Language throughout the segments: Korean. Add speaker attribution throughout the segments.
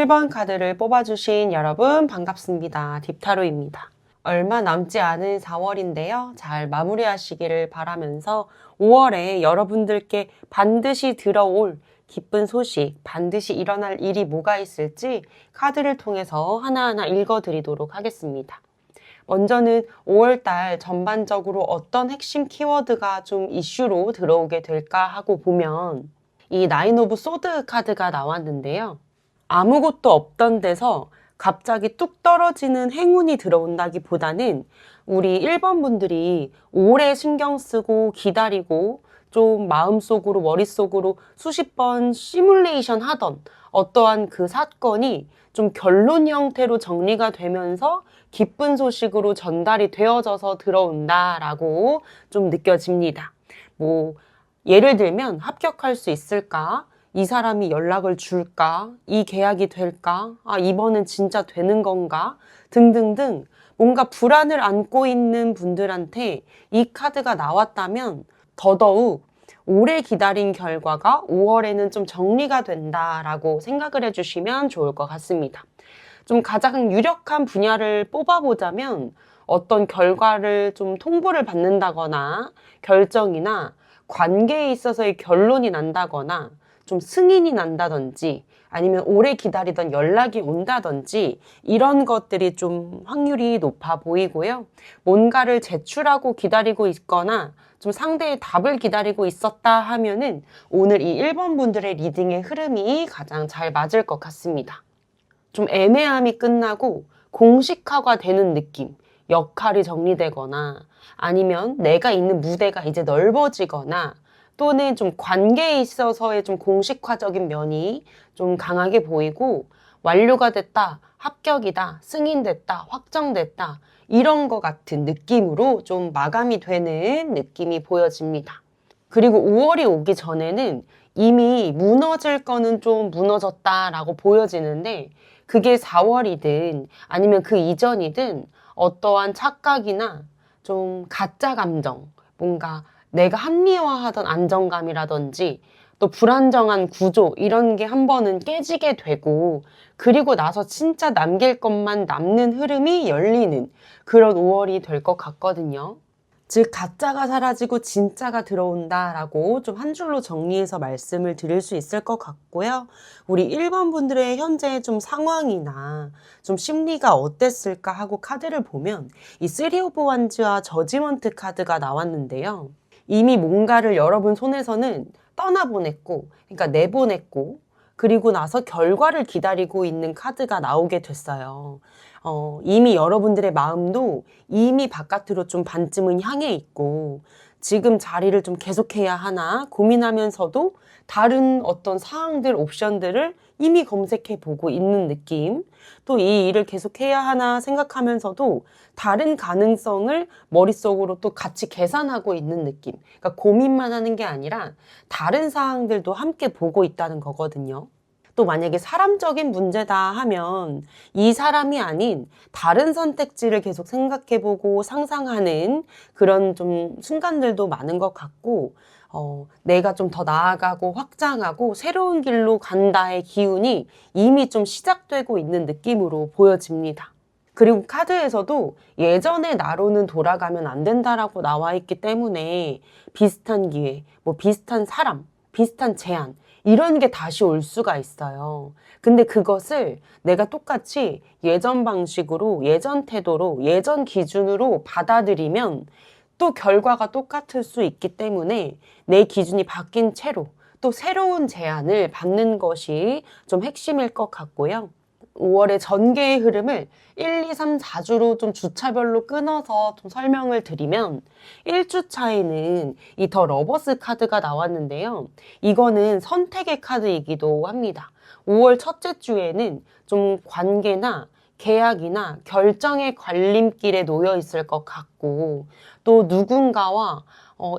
Speaker 1: 1번 카드를 뽑아주신 여러분 반갑습니다. 딥타로입니다. 얼마 남지 않은 4월인데요. 잘 마무리하시기를 바라면서 5월에 여러분들께 반드시 들어올 기쁜 소식, 반드시 일어날 일이 뭐가 있을지 카드를 통해서 하나하나 읽어드리도록 하겠습니다. 먼저는 5월달 전반적으로 어떤 핵심 키워드가 좀 이슈로 들어오게 될까 하고 보면 이 나인 오브 소드 카드가 나왔는데요. 아무것도 없던 데서 갑자기 뚝 떨어지는 행운이 들어온다기보다는 우리 1번 분들이 오래 신경 쓰고 기다리고 좀 마음속으로 머릿속으로 수십 번 시뮬레이션 하던 어떠한 그 사건이 좀 결론 형태로 정리가 되면서 기쁜 소식으로 전달이 되어져서 들어온다라고 좀 느껴집니다. 예를 들면 합격할 수 있을까? 이 사람이 연락을 줄까? 이 계약이 될까? 이번엔 진짜 되는 건가? 등등등 뭔가 불안을 안고 있는 분들한테 이 카드가 나왔다면 더더욱 오래 기다린 결과가 5월에는 좀 정리가 된다라고 생각을 해주시면 좋을 것 같습니다. 좀 가장 유력한 분야를 뽑아보자면 어떤 결과를 좀 통보를 받는다거나 결정이나 관계에 있어서의 결론이 난다거나 좀 승인이 난다든지 아니면 오래 기다리던 연락이 온다든지 이런 것들이 좀 확률이 높아 보이고요. 뭔가를 제출하고 기다리고 있거나 좀 상대의 답을 기다리고 있었다 하면은 오늘 이 1번 분들의 리딩의 흐름이 가장 잘 맞을 것 같습니다. 좀 애매함이 끝나고 공식화가 되는 느낌, 역할이 정리되거나 아니면 내가 있는 무대가 이제 넓어지거나 또는 좀 관계에 있어서의 좀 공식화적인 면이 좀 강하게 보이고 완료가 됐다, 합격이다, 승인됐다, 확정됐다 이런 것 같은 느낌으로 좀 마감이 되는 느낌이 보여집니다. 그리고 5월이 오기 전에는 이미 무너질 거는 좀 무너졌다라고 보여지는데 그게 4월이든 아니면 그 이전이든 어떠한 착각이나 좀 가짜 감정, 뭔가 내가 합리화하던 안정감이라든지 또 불안정한 구조 이런 게 한 번은 깨지게 되고 그리고 나서 진짜 남길 것만 남는 흐름이 열리는 그런 5월이 될 것 같거든요. 즉 가짜가 사라지고 진짜가 들어온다라고 좀 한 줄로 정리해서 말씀을 드릴 수 있을 것 같고요. 우리 1번 분들의 현재 좀 상황이나 좀 심리가 어땠을까 하고 카드를 보면 이 3 오브 완즈와 저지먼트 카드가 나왔는데요. 이미 뭔가를 여러분 손에서는 떠나보냈고, 그러니까 내보냈고, 그리고 나서 결과를 기다리고 있는 카드가 나오게 됐어요. 이미 여러분들의 마음도 이미 바깥으로 좀 반쯤은 향해 있고, 지금 자리를 좀 계속해야 하나 고민하면서도 다른 어떤 사항들, 옵션들을 이미 검색해 보고 있는 느낌. 또 이 일을 계속해야 하나 생각하면서도 다른 가능성을 머릿속으로 또 같이 계산하고 있는 느낌. 그러니까 고민만 하는 게 아니라 다른 사항들도 함께 보고 있다는 거거든요. 또 만약에 사람적인 문제다 하면 이 사람이 아닌 다른 선택지를 계속 생각해보고 상상하는 그런 좀 순간들도 많은 것 같고 내가 좀 더 나아가고 확장하고 새로운 길로 간다의 기운이 이미 좀 시작되고 있는 느낌으로 보여집니다. 그리고 카드에서도 예전의 나로는 돌아가면 안 된다라고 나와 있기 때문에 비슷한 기회, 비슷한 사람, 비슷한 제안 이런 게 다시 올 수가 있어요. 근데 그것을 내가 똑같이 예전 방식으로, 예전 태도로, 예전 기준으로 받아들이면 또 결과가 똑같을 수 있기 때문에 내 기준이 바뀐 채로 또 새로운 제안을 받는 것이 좀 핵심일 것 같고요. 5월의 전개의 흐름을 1, 2, 3, 4주로 좀 주차별로 끊어서 좀 설명을 드리면 1주차에는 이 더 러버스 카드가 나왔는데요. 이거는 선택의 카드이기도 합니다. 5월 첫째 주에는 좀 관계나 계약이나 결정의 갈림길에 놓여 있을 것 같고 또 누군가와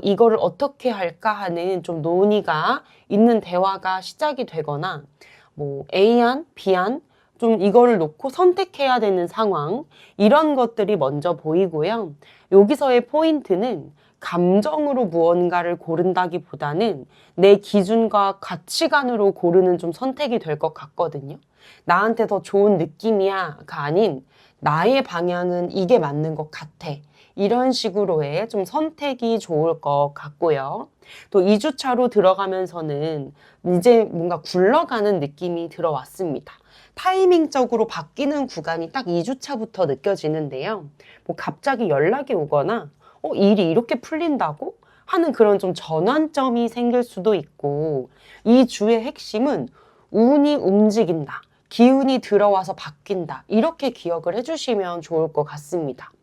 Speaker 1: 이거를 어떻게 할까 하는 좀 논의가 있는 대화가 시작이 되거나 A안, B안 좀 이거를 놓고 선택해야 되는 상황 이런 것들이 먼저 보이고요. 여기서의 포인트는 감정으로 무언가를 고른다기보다는 내 기준과 가치관으로 고르는 좀 선택이 될 것 같거든요. 나한테 더 좋은 느낌이야가 아닌 나의 방향은 이게 맞는 것 같아. 이런 식으로의 좀 선택이 좋을 것 같고요. 또 2주차로 들어가면서는 이제 뭔가 굴러가는 느낌이 들어왔습니다. 타이밍적으로 바뀌는 구간이 딱 2주차부터 느껴지는데요. 뭐 갑자기 연락이 오거나 일이 이렇게 풀린다고? 하는 그런 좀 전환점이 생길 수도 있고, 이 주의 핵심은 운이 움직인다. 기운이 들어와서 바뀐다. 이렇게 기억을 해주시면 좋을 것 같습니다.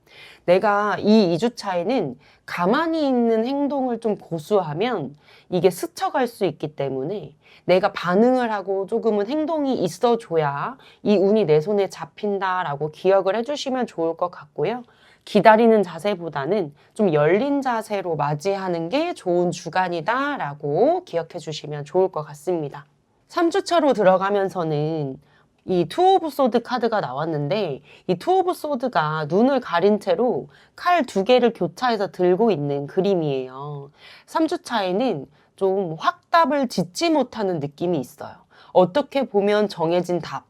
Speaker 1: 내가 이 2주차에는 가만히 있는 행동을 좀 고수하면 이게 스쳐갈 수 있기 때문에 내가 반응을 하고 조금은 행동이 있어줘야 이 운이 내 손에 잡힌다라고 기억을 해주시면 좋을 것 같고요. 기다리는 자세보다는 좀 열린 자세로 맞이하는 게 좋은 주간이다라고 기억해 주시면 좋을 것 같습니다. 3주차로 들어가면서는 이 투 오브 소드 카드가 나왔는데, 이 투 오브 소드가 눈을 가린 채로 칼 2개를 교차해서 들고 있는 그림이에요. 3주차에는 좀 확답을 짓지 못하는 느낌이 있어요. 어떻게 보면 정해진 답,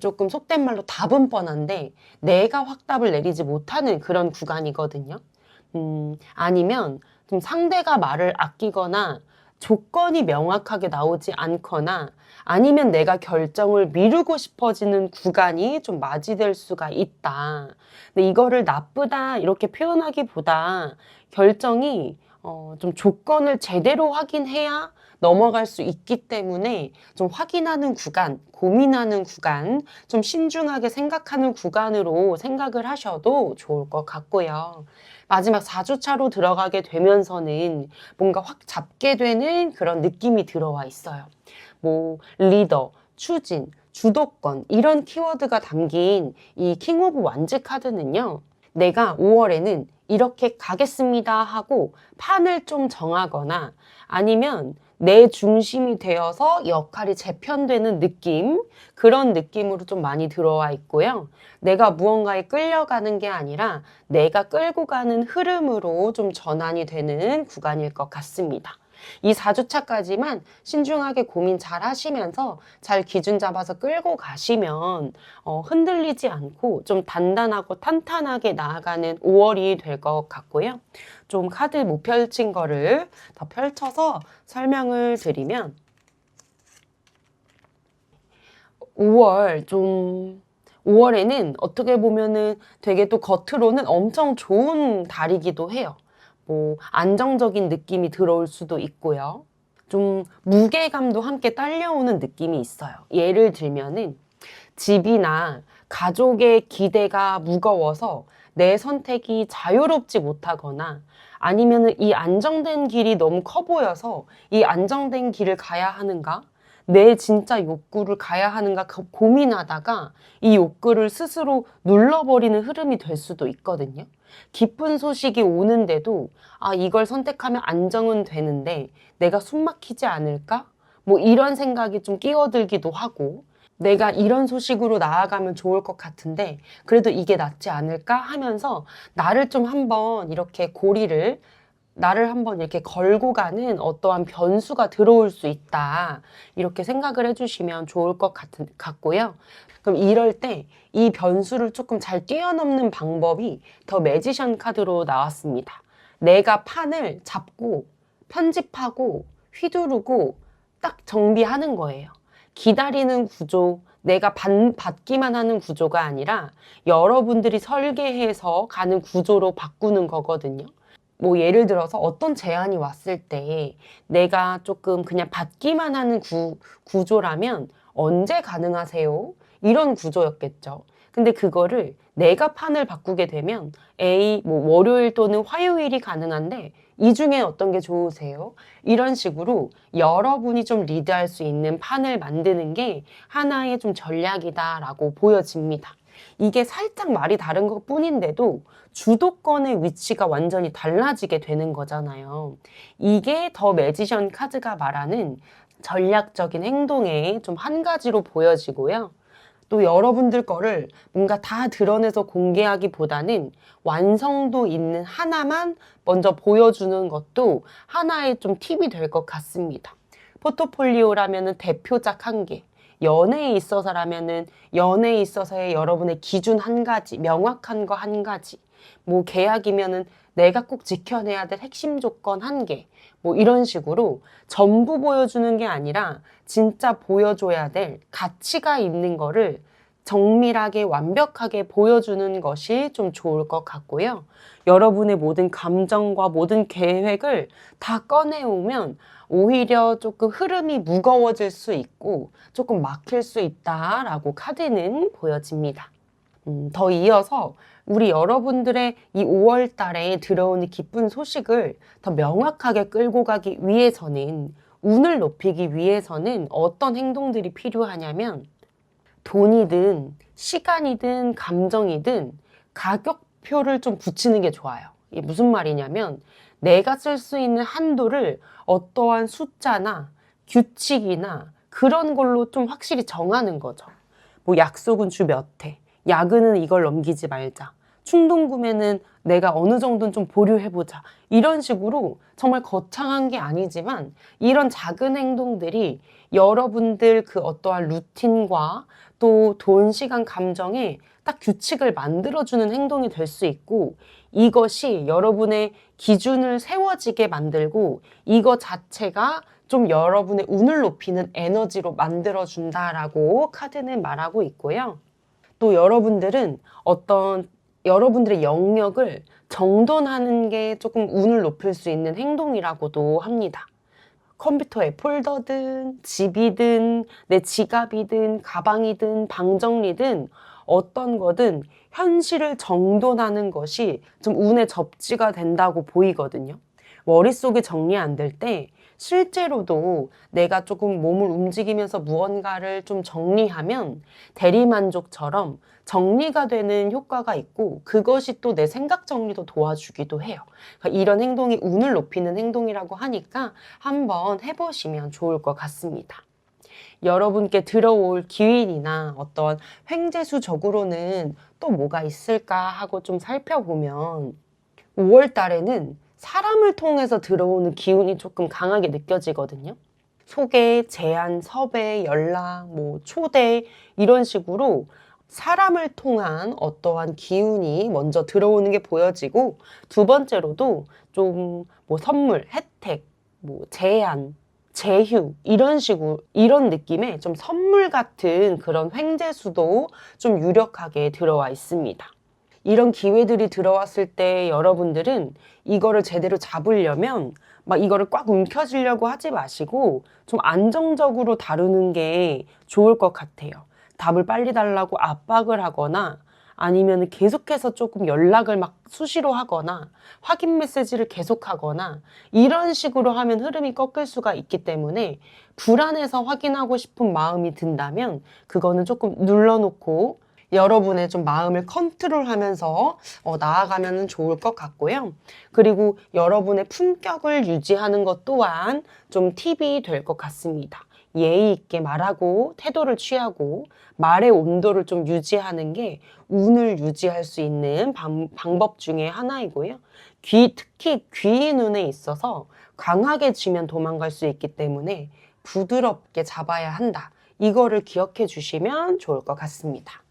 Speaker 1: 조금 속된 말로 답은 뻔한데 내가 확답을 내리지 못하는 그런 구간이거든요. 아니면 좀 상대가 말을 아끼거나 조건이 명확하게 나오지 않거나 아니면 내가 결정을 미루고 싶어지는 구간이 좀 맞이될 수가 있다. 근데 이거를 나쁘다 이렇게 표현하기보다 결정이 좀 조건을 제대로 확인해야 넘어갈 수 있기 때문에 좀 확인하는 구간, 고민하는 구간, 좀 신중하게 생각하는 구간으로 생각을 하셔도 좋을 것 같고요. 마지막 4주차로 들어가게 되면서는 뭔가 확 잡게 되는 그런 느낌이 들어와 있어요. 뭐 리더, 추진, 주도권 이런 키워드가 담긴 이 킹 오브 완즈 카드는요. 내가 5월에는 이렇게 가겠습니다 하고 판을 좀 정하거나 아니면 내 중심이 되어서 역할이 재편되는 느낌, 그런 느낌으로 좀 많이 들어와 있고요. 내가 무언가에 끌려가는 게 아니라 내가 끌고 가는 흐름으로 좀 전환이 되는 구간일 것 같습니다. 이 4주차까지만 신중하게 고민 잘 하시면서 잘 기준 잡아서 끌고 가시면 흔들리지 않고 좀 단단하고 탄탄하게 나아가는 5월이 될 것 같고요. 좀 카드 못 펼친 거를 더 펼쳐서 설명을 드리면 5월에는 어떻게 보면은 되게 또 겉으로는 엄청 좋은 달이기도 해요. 뭐 안정적인 느낌이 들어올 수도 있고요. 좀 무게감도 함께 딸려오는 느낌이 있어요. 예를 들면은 집이나 가족의 기대가 무거워서 내 선택이 자유롭지 못하거나 아니면은 이 안정된 길이 너무 커 보여서 이 안정된 길을 가야 하는가? 내 진짜 욕구를 가야 하는가 고민하다가 이 욕구를 스스로 눌러버리는 흐름이 될 수도 있거든요. 기쁜 소식이 오는데도 이걸 선택하면 안정은 되는데 내가 숨 막히지 않을까? 뭐 이런 생각이 좀 끼어들기도 하고 내가 이런 소식으로 나아가면 좋을 것 같은데 그래도 이게 낫지 않을까 하면서 나를 좀 한번 이렇게 나를 한번 이렇게 걸고 가는 어떠한 변수가 들어올 수 있다. 이렇게 생각을 해주시면 좋을 것 같고요. 그럼 이럴 때 이 변수를 조금 잘 뛰어넘는 방법이 더 매지션 카드로 나왔습니다. 내가 판을 잡고 편집하고 휘두르고 딱 정비하는 거예요. 기다리는 구조, 내가 받기만 하는 구조가 아니라 여러분들이 설계해서 가는 구조로 바꾸는 거거든요. 뭐 예를 들어서 어떤 제안이 왔을 때 내가 조금 그냥 받기만 하는 구조라면 언제 가능하세요? 이런 구조였겠죠. 근데 그거를 내가 판을 바꾸게 되면 뭐 월요일 또는 화요일이 가능한데 이 중에 어떤 게 좋으세요? 이런 식으로 여러분이 좀 리드할 수 있는 판을 만드는 게 하나의 좀 전략이다라고 보여집니다. 이게 살짝 말이 다른 것 뿐인데도 주도권의 위치가 완전히 달라지게 되는 거잖아요. 이게 더 매지션 카드가 말하는 전략적인 행동의 좀 한 가지로 보여지고요. 또 여러분들 거를 뭔가 다 드러내서 공개하기보다는 완성도 있는 하나만 먼저 보여주는 것도 하나의 좀 팁이 될 것 같습니다. 포트폴리오라면은 대표작 한 개, 연애에 있어서라면은 연애에 있어서의 여러분의 기준 한 가지, 명확한 거 한 가지, 뭐 계약이면은 내가 꼭 지켜내야 될 핵심 조건 한 개, 뭐 이런 식으로 전부 보여주는 게 아니라 진짜 보여줘야 될 가치가 있는 거를 정밀하게 완벽하게 보여주는 것이 좀 좋을 것 같고요. 여러분의 모든 감정과 모든 계획을 다 꺼내오면 오히려 조금 흐름이 무거워질 수 있고 조금 막힐 수 있다라고 카드는 보여집니다. 더 이어서 우리 여러분들의 이 5월 달에 들어오는 기쁜 소식을 더 명확하게 끌고 가기 위해서는, 운을 높이기 위해서는 어떤 행동들이 필요하냐면, 돈이든 시간이든 감정이든 가격표를 좀 붙이는 게 좋아요. 이게 무슨 말이냐면, 내가 쓸 수 있는 한도를 어떠한 숫자나 규칙이나 그런 걸로 좀 확실히 정하는 거죠. 뭐 약속은 주 몇 회, 야근은 이걸 넘기지 말자, 충동구매는 내가 어느 정도는 좀 보류해보자, 이런 식으로 정말 거창한 게 아니지만 이런 작은 행동들이 여러분들 그 어떠한 루틴과 또 돈, 시간, 감정에 딱 규칙을 만들어주는 행동이 될 수 있고, 이것이 여러분의 기준을 세워지게 만들고 이거 자체가 좀 여러분의 운을 높이는 에너지로 만들어준다라고 카드는 말하고 있고요. 또 여러분들은 어떤 여러분들의 영역을 정돈하는 게 조금 운을 높일 수 있는 행동이라고도 합니다. 컴퓨터에 폴더든 집이든 내 지갑이든 가방이든 방 정리든 어떤 거든 현실을 정돈하는 것이 좀 운의 접지가 된다고 보이거든요. 머릿속이 정리 안 될 때 실제로도 내가 조금 몸을 움직이면서 무언가를 좀 정리하면 대리만족처럼 정리가 되는 효과가 있고, 그것이 또 내 생각 정리도 도와주기도 해요. 그러니까 이런 행동이 운을 높이는 행동이라고 하니까 한번 해보시면 좋을 것 같습니다. 여러분께 들어올 기운이나 어떤 횡재수적으로는 또 뭐가 있을까 하고 좀 살펴보면, 5월 달에는 사람을 통해서 들어오는 기운이 조금 강하게 느껴지거든요. 소개, 제안, 섭외, 연락, 뭐 초대, 이런 식으로 사람을 통한 어떠한 기운이 먼저 들어오는 게 보여지고, 두 번째로도 좀 뭐 선물, 혜택, 뭐 제안, 제휴, 이런 식으로 이런 느낌의 좀 선물 같은 그런 횡재수도 좀 유력하게 들어와 있습니다. 이런 기회들이 들어왔을 때 여러분들은 이거를 제대로 잡으려면 막 이거를 꽉 움켜쥐려고 하지 마시고 좀 안정적으로 다루는 게 좋을 것 같아요. 답을 빨리 달라고 압박을 하거나 아니면 계속해서 조금 연락을 막 수시로 하거나 확인 메시지를 계속하거나 이런 식으로 하면 흐름이 꺾일 수가 있기 때문에, 불안해서 확인하고 싶은 마음이 든다면 그거는 조금 눌러놓고 여러분의 좀 마음을 컨트롤하면서 나아가면 좋을 것 같고요. 그리고 여러분의 품격을 유지하는 것 또한 좀 팁이 될 것 같습니다. 예의 있게 말하고 태도를 취하고 말의 온도를 좀 유지하는 게 운을 유지할 수 있는 방법 중에 하나이고요. 특히 귀의 눈에 있어서 강하게 쥐면 도망갈 수 있기 때문에 부드럽게 잡아야 한다. 이거를 기억해 주시면 좋을 것 같습니다.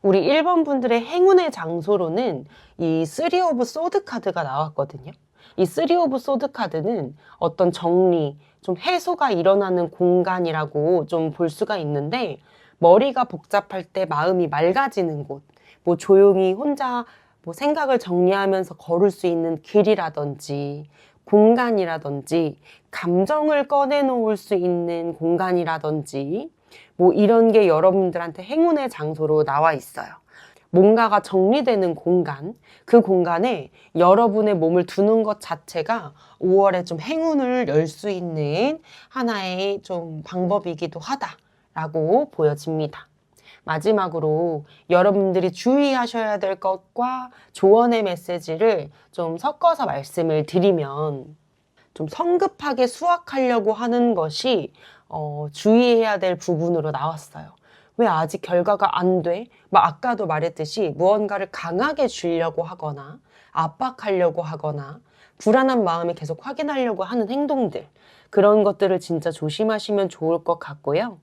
Speaker 1: 우리 1번 분들의 행운의 장소로는 이 3 오브 소드 카드가 나왔거든요. 이 3 오브 소드 카드는 어떤 정리, 좀 해소가 일어나는 공간이라고 좀 볼 수가 있는데, 머리가 복잡할 때 마음이 맑아지는 곳, 뭐 조용히 혼자 뭐 생각을 정리하면서 걸을 수 있는 길이라든지 공간이라든지 감정을 꺼내놓을 수 있는 공간이라든지 뭐 이런 게 여러분들한테 행운의 장소로 나와 있어요. 뭔가가 정리되는 공간, 그 공간에 여러분의 몸을 두는 것 자체가 5월에 좀 행운을 열 수 있는 하나의 좀 방법이기도 하다라고 보여집니다. 마지막으로 여러분들이 주의하셔야 될 것과 조언의 메시지를 좀 섞어서 말씀을 드리면, 좀 성급하게 수확하려고 하는 것이 주의해야 될 부분으로 나왔어요. 왜 아직 결과가 안 돼? 막 아까도 말했듯이 무언가를 강하게 주려고 하거나 압박하려고 하거나 불안한 마음에 계속 확인하려고 하는 행동들, 그런 것들을 진짜 조심하시면 좋을 것 같고요.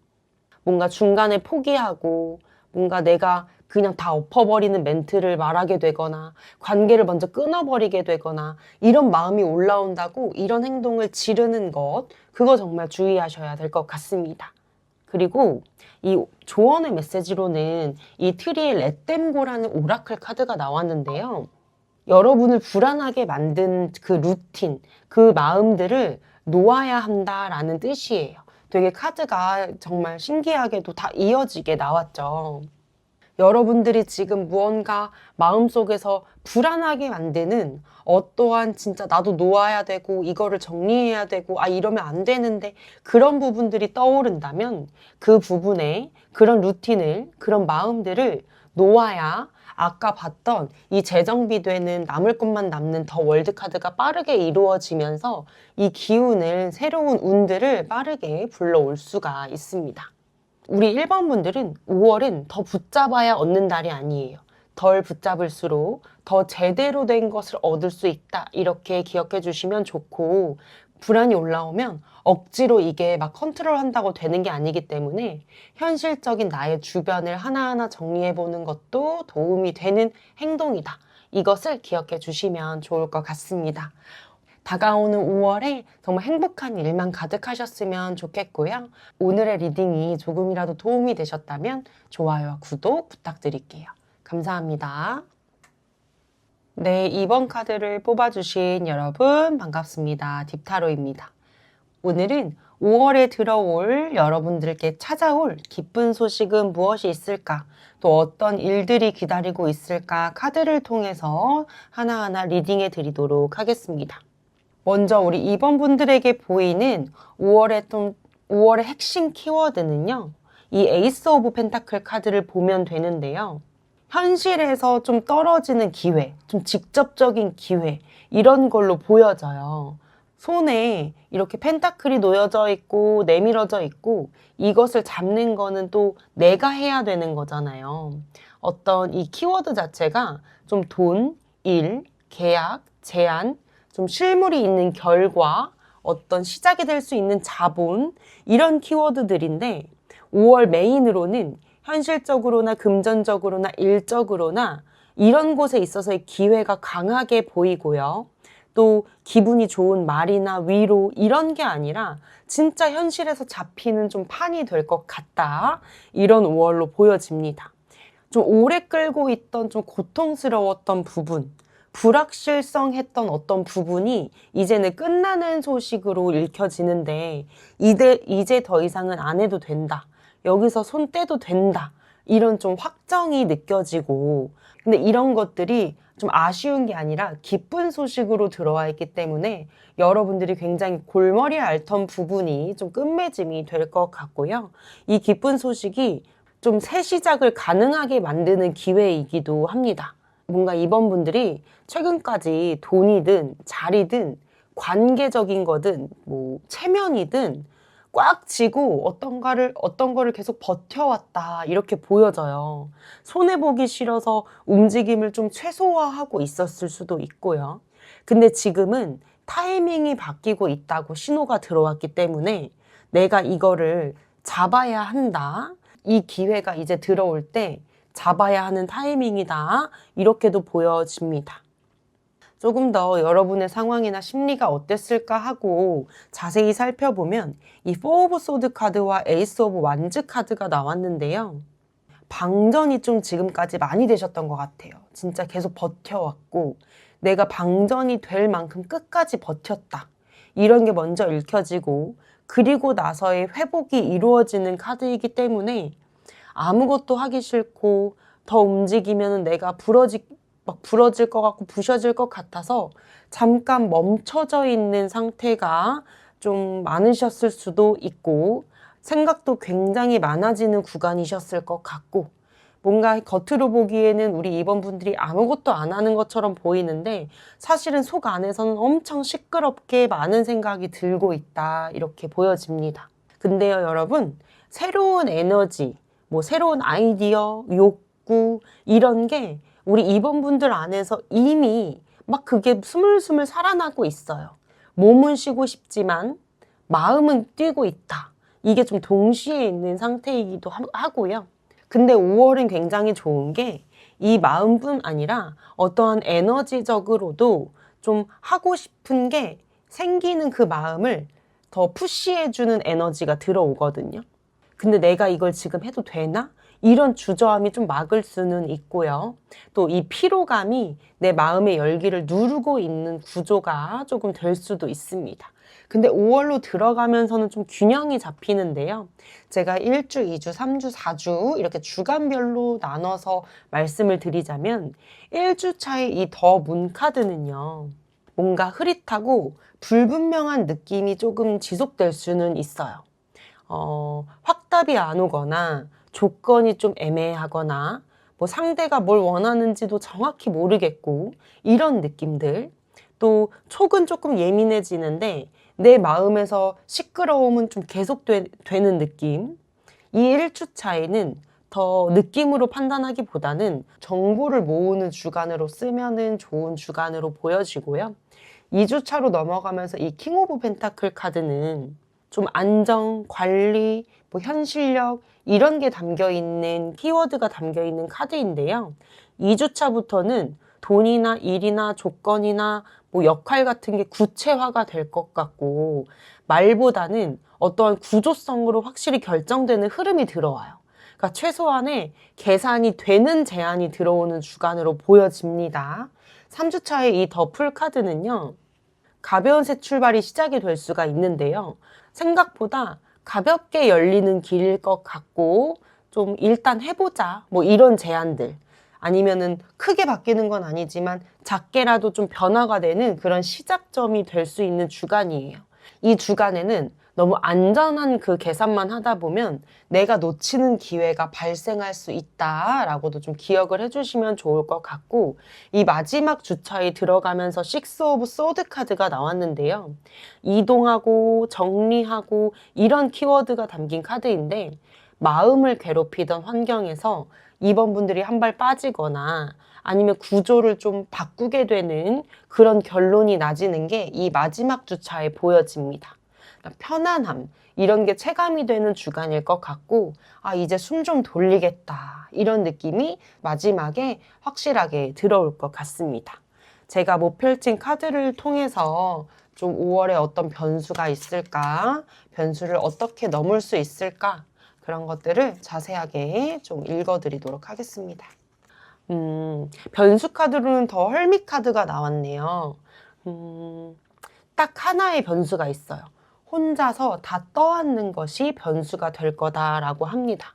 Speaker 1: 뭔가 중간에 포기하고 뭔가 내가 그냥 다 엎어버리는 멘트를 말하게 되거나 관계를 먼저 끊어버리게 되거나 이런 마음이 올라온다고 이런 행동을 지르는 것, 그거 정말 주의하셔야 될 것 같습니다. 그리고 이 조언의 메시지로는 이 트리에 렛댐고라는 오라클 카드가 나왔는데요. 여러분을 불안하게 만든 그 루틴, 그 마음들을 놓아야 한다라는 뜻이에요. 되게 카드가 정말 신기하게도 다 이어지게 나왔죠. 여러분들이 지금 무언가 마음속에서 불안하게 만드는 어떠한 진짜 나도 놓아야 되고 이거를 정리해야 되고 이러면 안 되는데 그런 부분들이 떠오른다면 그 부분에 그런 루틴을 그런 마음들을 놓아야 아까 봤던 이 재정비되는 남을 것만 남는 더 월드 카드가 빠르게 이루어지면서 이 기운을 새로운 운들을 빠르게 불러올 수가 있습니다. 우리 1번 분들은 5월은 더 붙잡아야 얻는 달이 아니에요. 덜 붙잡을수록 더 제대로 된 것을 얻을 수 있다. 이렇게 기억해 주시면 좋고, 불안이 올라오면 억지로 이게 막 컨트롤 한다고 되는 게 아니기 때문에 현실적인 나의 주변을 하나하나 정리해 보는 것도 도움이 되는 행동이다. 이것을 기억해 주시면 좋을 것 같습니다. 다가오는 5월에 정말 행복한 일만 가득하셨으면 좋겠고요. 오늘의 리딩이 조금이라도 도움이 되셨다면 좋아요와 구독 부탁드릴게요. 감사합니다. 네, 2번 카드를 뽑아주신 여러분 반갑습니다. 딥타로입니다. 오늘은 5월에 들어올 여러분들께 찾아올 기쁜 소식은 무엇이 있을까? 또 어떤 일들이 기다리고 있을까? 카드를 통해서 하나하나 리딩해 드리도록 하겠습니다. 먼저 우리 2번 분들에게 보이는 5월의 핵심 키워드는요. 이 에이스 오브 펜타클 카드를 보면 되는데요. 현실에서 좀 떨어지는 기회, 좀 직접적인 기회, 이런 걸로 보여져요. 손에 이렇게 펜타클이 놓여져 있고 내밀어져 있고 이것을 잡는 거는 또 내가 해야 되는 거잖아요. 어떤 이 키워드 자체가 좀 돈, 일, 계약, 제안, 좀 실물이 있는 결과, 어떤 시작이 될 수 있는 자본, 이런 키워드들인데 5월 메인으로는 현실적으로나 금전적으로나 일적으로나 이런 곳에 있어서의 기회가 강하게 보이고요. 또 기분이 좋은 말이나 위로 이런 게 아니라 진짜 현실에서 잡히는 좀 판이 될 것 같다. 이런 5월로 보여집니다. 좀 오래 끌고 있던 좀 고통스러웠던 부분, 불확실성했던 어떤 부분이 이제는 끝나는 소식으로 읽혀지는데 이제 더 이상은 안 해도 된다. 여기서 손 떼도 된다. 이런 좀 확정이 느껴지고, 근데 이런 것들이 좀 아쉬운 게 아니라 기쁜 소식으로 들어와 있기 때문에 여러분들이 굉장히 골머리 앓던 부분이 좀 끝맺음이 될 것 같고요. 이 기쁜 소식이 좀 새 시작을 가능하게 만드는 기회이기도 합니다. 뭔가 이번 분들이 최근까지 돈이든 자리든 관계적인 거든 뭐 체면이든 꽉 쥐고 어떤 거를 계속 버텨왔다 이렇게 보여져요. 손해보기 싫어서 움직임을 좀 최소화하고 있었을 수도 있고요. 근데 지금은 타이밍이 바뀌고 있다고 신호가 들어왔기 때문에 내가 이거를 잡아야 한다. 이 기회가 이제 들어올 때 잡아야 하는 타이밍이다. 이렇게도 보여집니다. 조금 더 여러분의 상황이나 심리가 어땠을까 하고 자세히 살펴보면 이 4 오브 소드 카드와 에이스 오브 완즈 카드가 나왔는데요. 방전이 좀 지금까지 많이 되셨던 것 같아요. 진짜 계속 버텨왔고 내가 방전이 될 만큼 끝까지 버텼다. 이런 게 먼저 읽혀지고 그리고 나서의 회복이 이루어지는 카드이기 때문에 아무것도 하기 싫고 더 움직이면 내가 부러질 것 같고 부셔질 것 같아서 잠깐 멈춰져 있는 상태가 좀 많으셨을 수도 있고 생각도 굉장히 많아지는 구간이셨을 것 같고 뭔가 겉으로 보기에는 우리 2번 분들이 아무것도 안 하는 것처럼 보이는데 사실은 속 안에서는 엄청 시끄럽게 많은 생각이 들고 있다 이렇게 보여집니다. 근데요 여러분 새로운 에너지 뭐 새로운 아이디어, 욕구 이런 게 우리 2번 분들 안에서 이미 막 그게 스물스물 살아나고 있어요. 몸은 쉬고 싶지만 마음은 뛰고 있다. 이게 좀 동시에 있는 상태이기도 하고요. 근데 5월은 굉장히 좋은 게 이 마음뿐 아니라 어떠한 에너지적으로도 좀 하고 싶은 게 생기는 그 마음을 더 푸시해주는 에너지가 들어오거든요. 근데 내가 이걸 지금 해도 되나? 이런 주저함이 좀 막을 수는 있고요. 또 이 피로감이 내 마음의 열기를 누르고 있는 구조가 조금 될 수도 있습니다. 근데 5월로 들어가면서는 좀 균형이 잡히는데요. 제가 1주, 2주, 3주, 4주 이렇게 주간별로 나눠서 말씀을 드리자면 1주 차의 이 더 문 카드는요. 뭔가 흐릿하고 불분명한 느낌이 조금 지속될 수는 있어요. 확답이 안 오거나 조건이 좀 애매하거나 뭐 상대가 뭘 원하는지도 정확히 모르겠고 이런 느낌들. 또 촉은 조금 예민해지는데 내 마음에서 시끄러움은 좀 계속되는 느낌. 이 1주 차에는 더 느낌으로 판단하기보다는 정보를 모으는 주간으로 쓰면은 좋은 주간으로 보여지고요. 2주 차로 넘어가면서 이 킹 오브 펜타클 카드는 좀 안정, 관리, 뭐 현실력 이런 게 담겨 있는 키워드가 담겨 있는 카드인데요. 2주 차부터는 돈이나 일이나 조건이나 뭐 역할 같은 게 구체화가 될 것 같고 말보다는 어떠한 구조성으로 확실히 결정되는 흐름이 들어와요. 그러니까 최소한의 계산이 되는 제안이 들어오는 주간으로 보여집니다. 3주 차의 이 더풀 카드는요. 가벼운 새 출발이 시작이 될 수가 있는데요. 생각보다 가볍게 열리는 길일 것 같고 좀 일단 해보자 뭐 이런 제안들 아니면은 크게 바뀌는 건 아니지만 작게라도 좀 변화가 되는 그런 시작점이 될 수 있는 주간이에요. 이 주간에는 너무 안전한 그 계산만 하다 보면 내가 놓치는 기회가 발생할 수 있다라고도 좀 기억을 해주시면 좋을 것 같고 이 마지막 주차에 들어가면서 식스 오브 소드 카드가 나왔는데요. 이동하고 정리하고 이런 키워드가 담긴 카드인데 마음을 괴롭히던 환경에서 이번 분들이 한 발 빠지거나 아니면 구조를 좀 바꾸게 되는 그런 결론이 나지는 게 이 마지막 주차에 보여집니다. 편안함 이런 게 체감이 되는 주간일 것 같고 아 이제 숨 좀 돌리겠다 이런 느낌이 마지막에 확실하게 들어올 것 같습니다. 제가 못 펼친 카드를 통해서 좀 5월에 어떤 변수가 있을까 변수를 어떻게 넘을 수 있을까 그런 것들을 자세하게 좀 읽어드리도록 하겠습니다. 변수 카드로는 더 헐미 카드가 나왔네요. 딱 하나의 변수가 있어요. 혼자서 다 떠안는 것이 변수가 될 거다라고 합니다.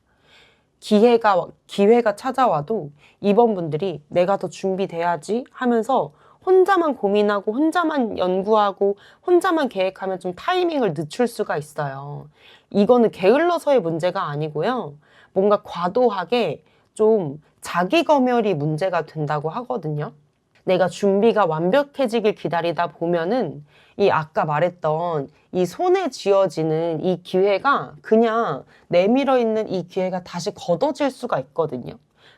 Speaker 1: 기회가 찾아와도 이번 분들이 내가 더 준비돼야지 하면서 혼자만 고민하고 혼자만 연구하고 혼자만 계획하면 좀 타이밍을 늦출 수가 있어요. 이거는 게을러서의 문제가 아니고요. 뭔가 과도하게 좀 자기 검열이 문제가 된다고 하거든요. 내가 준비가 완벽해지길 기다리다 보면은 이 아까 말했던 이 손에 쥐어지는 이 기회가 그냥 내밀어 있는 이 기회가 다시 걷어질 수가 있거든요.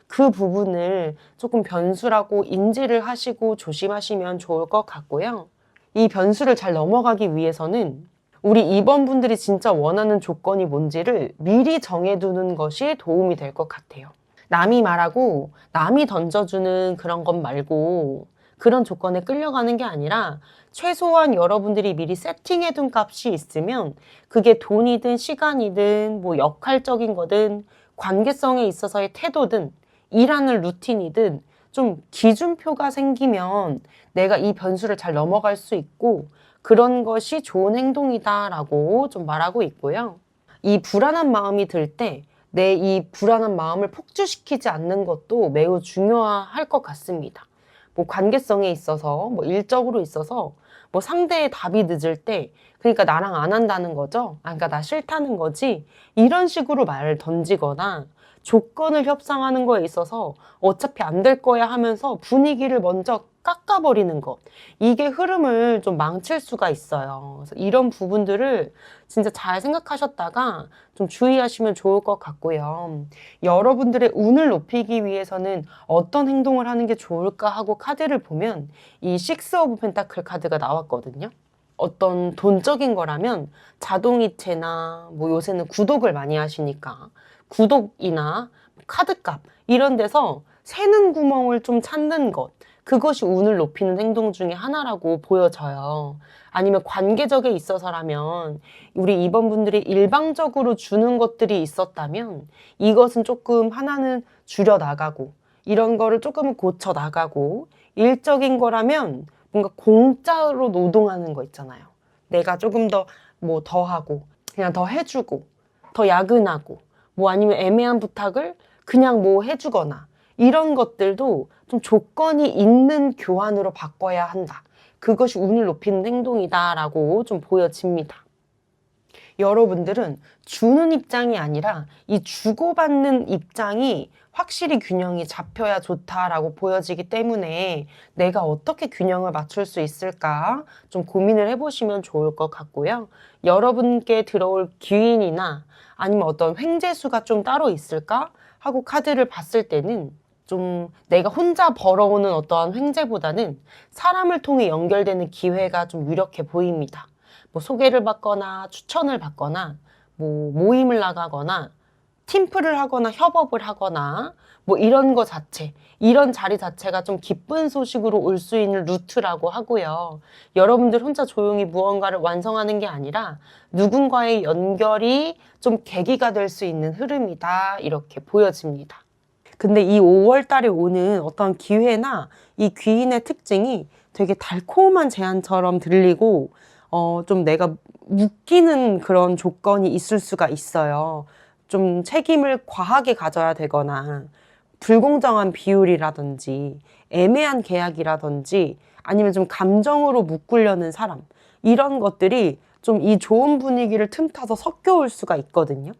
Speaker 1: 그 부분을 조금 변수라고 인지를 하시고 조심하시면 좋을 것 같고요. 이 변수를 잘 넘어가기 위해서는 우리 2번 분들이 진짜 원하는 조건이 뭔지를 미리 정해두는 것이 도움이 될 것 같아요. 남이 말하고 남이 던져주는 그런 것 말고 그런 조건에 끌려가는 게 아니라 최소한 여러분들이 미리 세팅해둔 값이 있으면 그게 돈이든 시간이든 뭐 역할적인 거든 관계성에 있어서의 태도든 일하는 루틴이든 좀 기준표가 생기면 내가 이 변수를 잘 넘어갈 수 있고 그런 것이 좋은 행동이다라고 좀 말하고 있고요. 이 불안한 마음이 들 때 내 이 불안한 마음을 폭주시키지 않는 것도 매우 중요할 것 같습니다. 뭐 관계성에 있어서, 뭐 일적으로 있어서, 뭐 상대의 답이 늦을 때, 그러니까 나랑 안 한다는 거죠? 그러니까 나 싫다는 거지? 이런 식으로 말을 던지거나 조건을 협상하는 거에 있어서 어차피 안 될 거야 하면서 분위기를 먼저 깎아버리는 것. 이게 흐름을 좀 망칠 수가 있어요. 그래서 이런 부분들을 진짜 잘 생각하셨다가 좀 주의하시면 좋을 것 같고요. 여러분들의 운을 높이기 위해서는 어떤 행동을 하는 게 좋을까 하고 카드를 보면 이 식스 오브 펜타클 카드가 나왔거든요. 어떤 돈적인 거라면 자동이체나 뭐 요새는 구독을 많이 하시니까 구독이나 카드값 이런 데서 새는 구멍을 좀 찾는 것, 그것이 운을 높이는 행동 중에 하나라고 보여져요. 아니면 관계적에 있어서라면 우리 2번 분들이 일방적으로 주는 것들이 있었다면 이것은 조금 하나는 줄여 나가고 이런 거를 조금은 고쳐 나가고, 일적인 거라면 뭔가 공짜로 노동하는 거 있잖아요. 내가 조금 더 뭐 더 하고 그냥 더 해주고 더 야근하고 뭐 아니면 애매한 부탁을 그냥 뭐 해주거나 이런 것들도 좀 조건이 있는 교환으로 바꿔야 한다. 그것이 운을 높이는 행동이다라고 좀 보여집니다. 여러분들은 주는 입장이 아니라 이 주고받는 입장이 확실히 균형이 잡혀야 좋다라고 보여지기 때문에 내가 어떻게 균형을 맞출 수 있을까 좀 고민을 해보시면 좋을 것 같고요. 여러분께 들어올 귀인이나 아니면 어떤 횡재수가 좀 따로 있을까 하고 카드를 봤을 때는 좀 내가 혼자 벌어오는 어떠한 횡재보다는 사람을 통해 연결되는 기회가 좀 유력해 보입니다. 뭐 소개를 받거나 추천을 받거나 뭐 모임을 나가거나 팀플을 하거나 협업을 하거나 뭐 이런 거 자체, 이런 자리 자체가 좀 기쁜 소식으로 올 수 있는 루트라고 하고요. 여러분들 혼자 조용히 무언가를 완성하는 게 아니라 누군가의 연결이 좀 계기가 될 수 있는 흐름이다, 이렇게 보여집니다. 근데 이 5월 달에 오는 어떤 기회나 이 귀인의 특징이 되게 달콤한 제안처럼 들리고 좀 내가 묶이는 그런 조건이 있을 수가 있어요. 좀 책임을 과하게 가져야 되거나 불공정한 비율이라든지 애매한 계약이라든지 아니면 좀 감정으로 묶으려는 사람, 이런 것들이 좀 이 좋은 분위기를 틈타서 섞여올 수가 있거든요.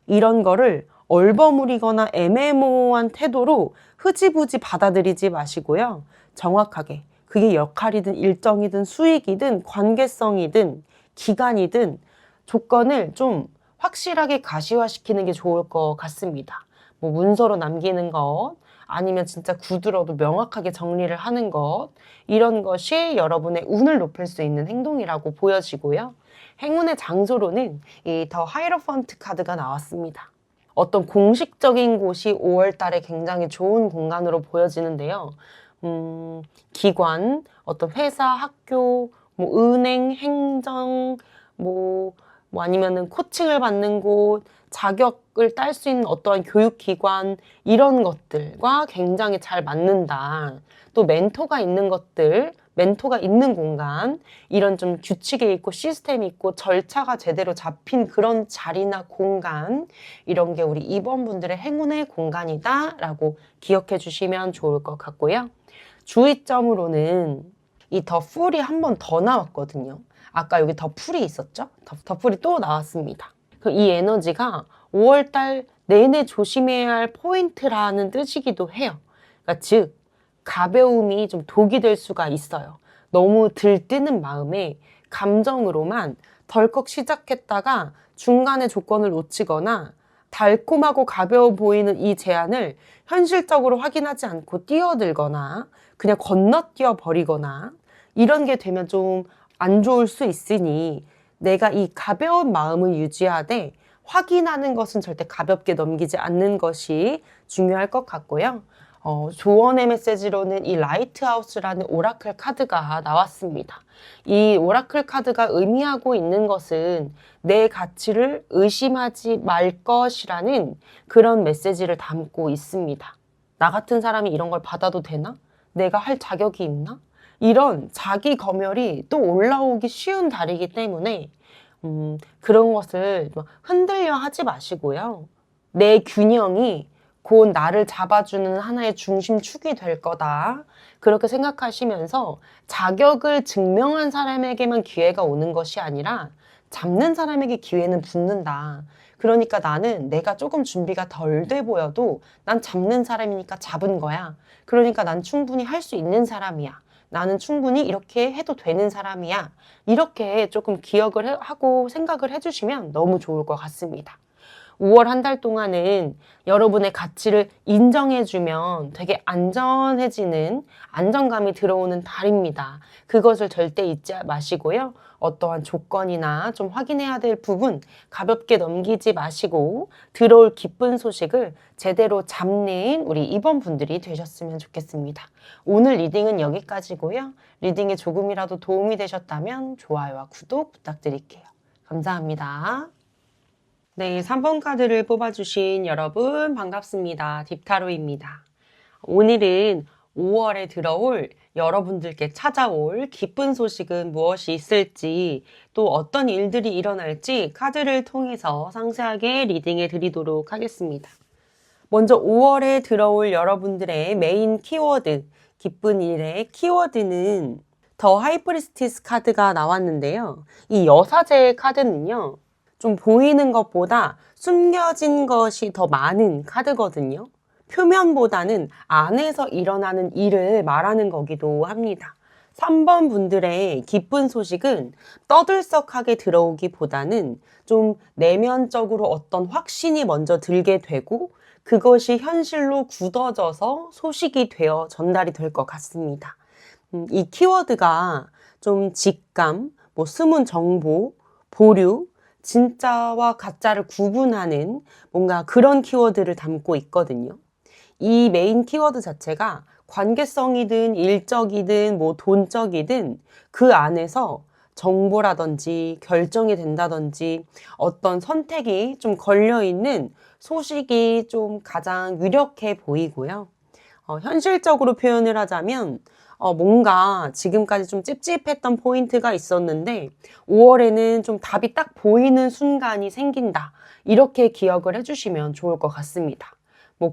Speaker 1: 이런 거를 얼버무리거나 애매모호한 태도로 흐지부지 받아들이지 마시고요. 정확하게 그게 역할이든 일정이든 수익이든 관계성이든 기간이든 조건을 좀 확실하게 가시화시키는 게 좋을 것 같습니다. 뭐 문서로 남기는 것, 아니면 진짜 구두로도 명확하게 정리를 하는 것, 이런 것이 여러분의 운을 높일 수 있는 행동이라고 보여지고요. 행운의 장소로는 이 더 하이로펀트 카드가 나왔습니다. 어떤 공식적인 곳이 5월 달에 굉장히 좋은 공간으로 보여지는데요. 기관, 어떤 회사, 학교, 뭐 은행, 행정, 뭐 아니면은 코칭을 받는 곳, 자격을 딸 수 있는 어떠한 교육기관, 이런 것들과 굉장히 잘 맞는다. 또 멘토가 있는 것들, 멘토가 있는 공간, 이런 좀 규칙이 있고 시스템이 있고 절차가 제대로 잡힌 그런 자리나 공간, 이런 게 우리 2번 분들의 행운의 공간이다 라고 기억해 주시면 좋을 것 같고요. 주의점으로는 이 더 풀이 한 번 더 나왔거든요. 아까 여기 더 풀이 있었죠? 더 풀이 또 나왔습니다. 이 에너지가 5월달 내내 조심해야 할 포인트라는 뜻이기도 해요. 그러니까 즉 가벼움이 좀 독이 될 수가 있어요. 너무 들뜨는 마음에 감정으로만 덜컥 시작했다가 중간에 조건을 놓치거나 달콤하고 가벼워 보이는 이 제안을 현실적으로 확인하지 않고 뛰어들거나 그냥 건너뛰어 버리거나 이런 게 되면 좀 안 좋을 수 있으니 내가 이 가벼운 마음을 유지하되 확인하는 것은 절대 가볍게 넘기지 않는 것이 중요할 것 같고요. 조언의 메시지로는 이 라이트하우스라는 오라클 카드가 나왔습니다. 이 오라클 카드가 의미하고 있는 것은 내 가치를 의심하지 말 것이라는 그런 메시지를 담고 있습니다. 나 같은 사람이 이런 걸 받아도 되나? 내가 할 자격이 있나? 이런 자기 검열이 또 올라오기 쉬운 달이기 때문에 그런 것을 흔들려 하지 마시고요. 내 균형이 곧 나를 잡아주는 하나의 중심축이 될 거다. 그렇게 생각하시면서 자격을 증명한 사람에게만 기회가 오는 것이 아니라 잡는 사람에게 기회는 붙는다. 그러니까 나는 내가 조금 준비가 덜 돼 보여도 난 잡는 사람이니까 잡은 거야. 그러니까 난 충분히 할 수 있는 사람이야. 나는 충분히 이렇게 해도 되는 사람이야. 이렇게 조금 기억을 하고 생각을 해주시면 너무 좋을 것 같습니다. 5월 한 달 동안은 여러분의 가치를 인정해주면 되게 안전해지는 안정감이 들어오는 달입니다. 그것을 절대 잊지 마시고요. 어떠한 조건이나 좀 확인해야 될 부분 가볍게 넘기지 마시고 들어올 기쁜 소식을 제대로 잡는 우리 이번 분들이 되셨으면 좋겠습니다. 오늘 리딩은 여기까지고요. 리딩에 조금이라도 도움이 되셨다면 좋아요와 구독 부탁드릴게요. 감사합니다. 네, 3번 카드를 뽑아주신 여러분 반갑습니다. 딥타로입니다. 오늘은 5월에 들어올 여러분들께 찾아올 기쁜 소식은 무엇이 있을지 또 어떤 일들이 일어날지 카드를 통해서 상세하게 리딩해 드리도록 하겠습니다. 먼저 5월에 들어올 여러분들의 메인 키워드, 기쁜 일의 키워드는 더 하이프리스티스 카드가 나왔는데요. 이 여사제의 카드는요. 좀 보이는 것보다 숨겨진 것이 더 많은 카드거든요. 표면보다는 안에서 일어나는 일을 말하는 거기도 합니다. 3번 분들의 기쁜 소식은 떠들썩하게 들어오기보다는 좀 내면적으로 어떤 확신이 먼저 들게 되고 그것이 현실로 굳어져서 소식이 되어 전달이 될 것 같습니다. 이 키워드가 좀 직감, 숨은 정보, 보류, 진짜와 가짜를 구분하는 뭔가 그런 키워드를 담고 있거든요. 이 메인 키워드 자체가 관계성이든 일적이든 돈적이든 그 안에서 정보라든지 결정이 된다든지 어떤 선택이 좀 걸려있는 소식이 좀 가장 유력해 보이고요. 현실적으로 표현을 하자면 뭔가 지금까지 좀 찝찝했던 포인트가 있었는데 5월에는 좀 답이 딱 보이는 순간이 생긴다. 이렇게 기억을 해주시면 좋을 것 같습니다.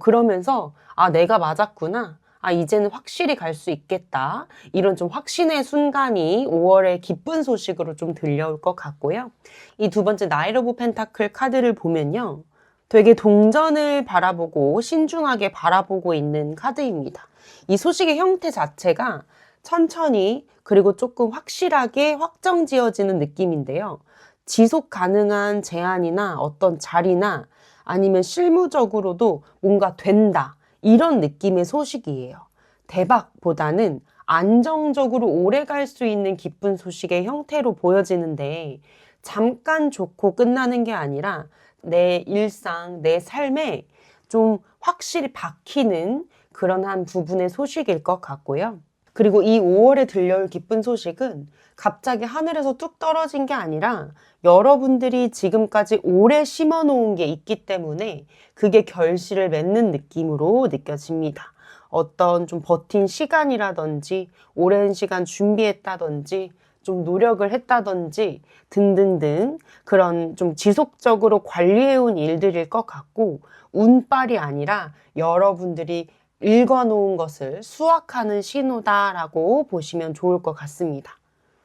Speaker 1: 그러면서 내가 맞았구나. 이제는 확실히 갈 수 있겠다. 이런 좀 확신의 순간이 5월의 기쁜 소식으로 좀 들려올 것 같고요. 이 두 번째 나이트 오브 펜타클 카드를 보면요. 되게 동전을 바라보고 신중하게 바라보고 있는 카드입니다. 이 소식의 형태 자체가 천천히 그리고 조금 확실하게 확정지어지는 느낌인데요. 지속 가능한 제안이나 어떤 자리나 아니면 실무적으로도 뭔가 된다. 이런 느낌의 소식이에요. 대박보다는 안정적으로 오래 갈 수 있는 기쁜 소식의 형태로 보여지는데 잠깐 좋고 끝나는 게 아니라 내 일상, 내 삶에 좀 확실히 박히는 그런 한 부분의 소식일 것 같고요. 그리고 이 5월에 들려올 기쁜 소식은 갑자기 하늘에서 뚝 떨어진 게 아니라 여러분들이 지금까지 오래 심어 놓은 게 있기 때문에 그게 결실을 맺는 느낌으로 느껴집니다. 어떤 좀 버틴 시간이라든지 오랜 시간 준비했다든지 좀 노력을 했다든지 등등등 그런 좀 지속적으로 관리해온 일들일 것 같고 운빨이 아니라 여러분들이 읽어놓은 것을 수확하는 신호다라고 보시면 좋을 것 같습니다.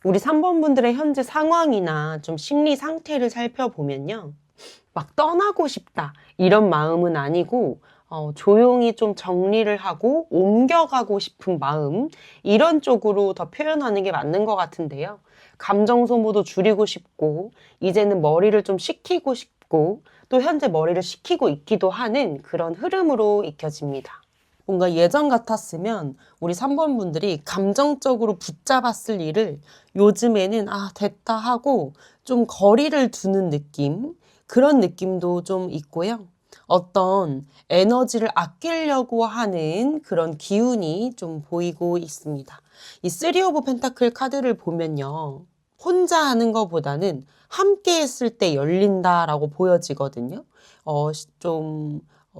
Speaker 1: 우리 3번 분들의 현재 상황이나 좀 심리 상태를 살펴보면요. 막 떠나고 싶다 이런 마음은 아니고 조용히 좀 정리를 하고 옮겨가고 싶은 마음 이런 쪽으로 더 표현하는 게 맞는 것 같은데요. 감정 소모도 줄이고 싶고 이제는 머리를 좀 식히고 싶고 또 현재 머리를 식히고 있기도 하는 그런 흐름으로 익혀집니다. 뭔가 예전 같았으면 우리 3번 분들이 감정적으로 붙잡았을 일을 요즘에는 됐다 하고 좀 거리를 두는 느낌 그런 느낌도 좀 있고요. 어떤 에너지를 아끼려고 하는 그런 기운이 좀 보이고 있습니다. 이 3 오브 펜타클 카드를 보면요. 혼자 하는 것보다는 함께 했을 때 열린다라고 보여지거든요. 좀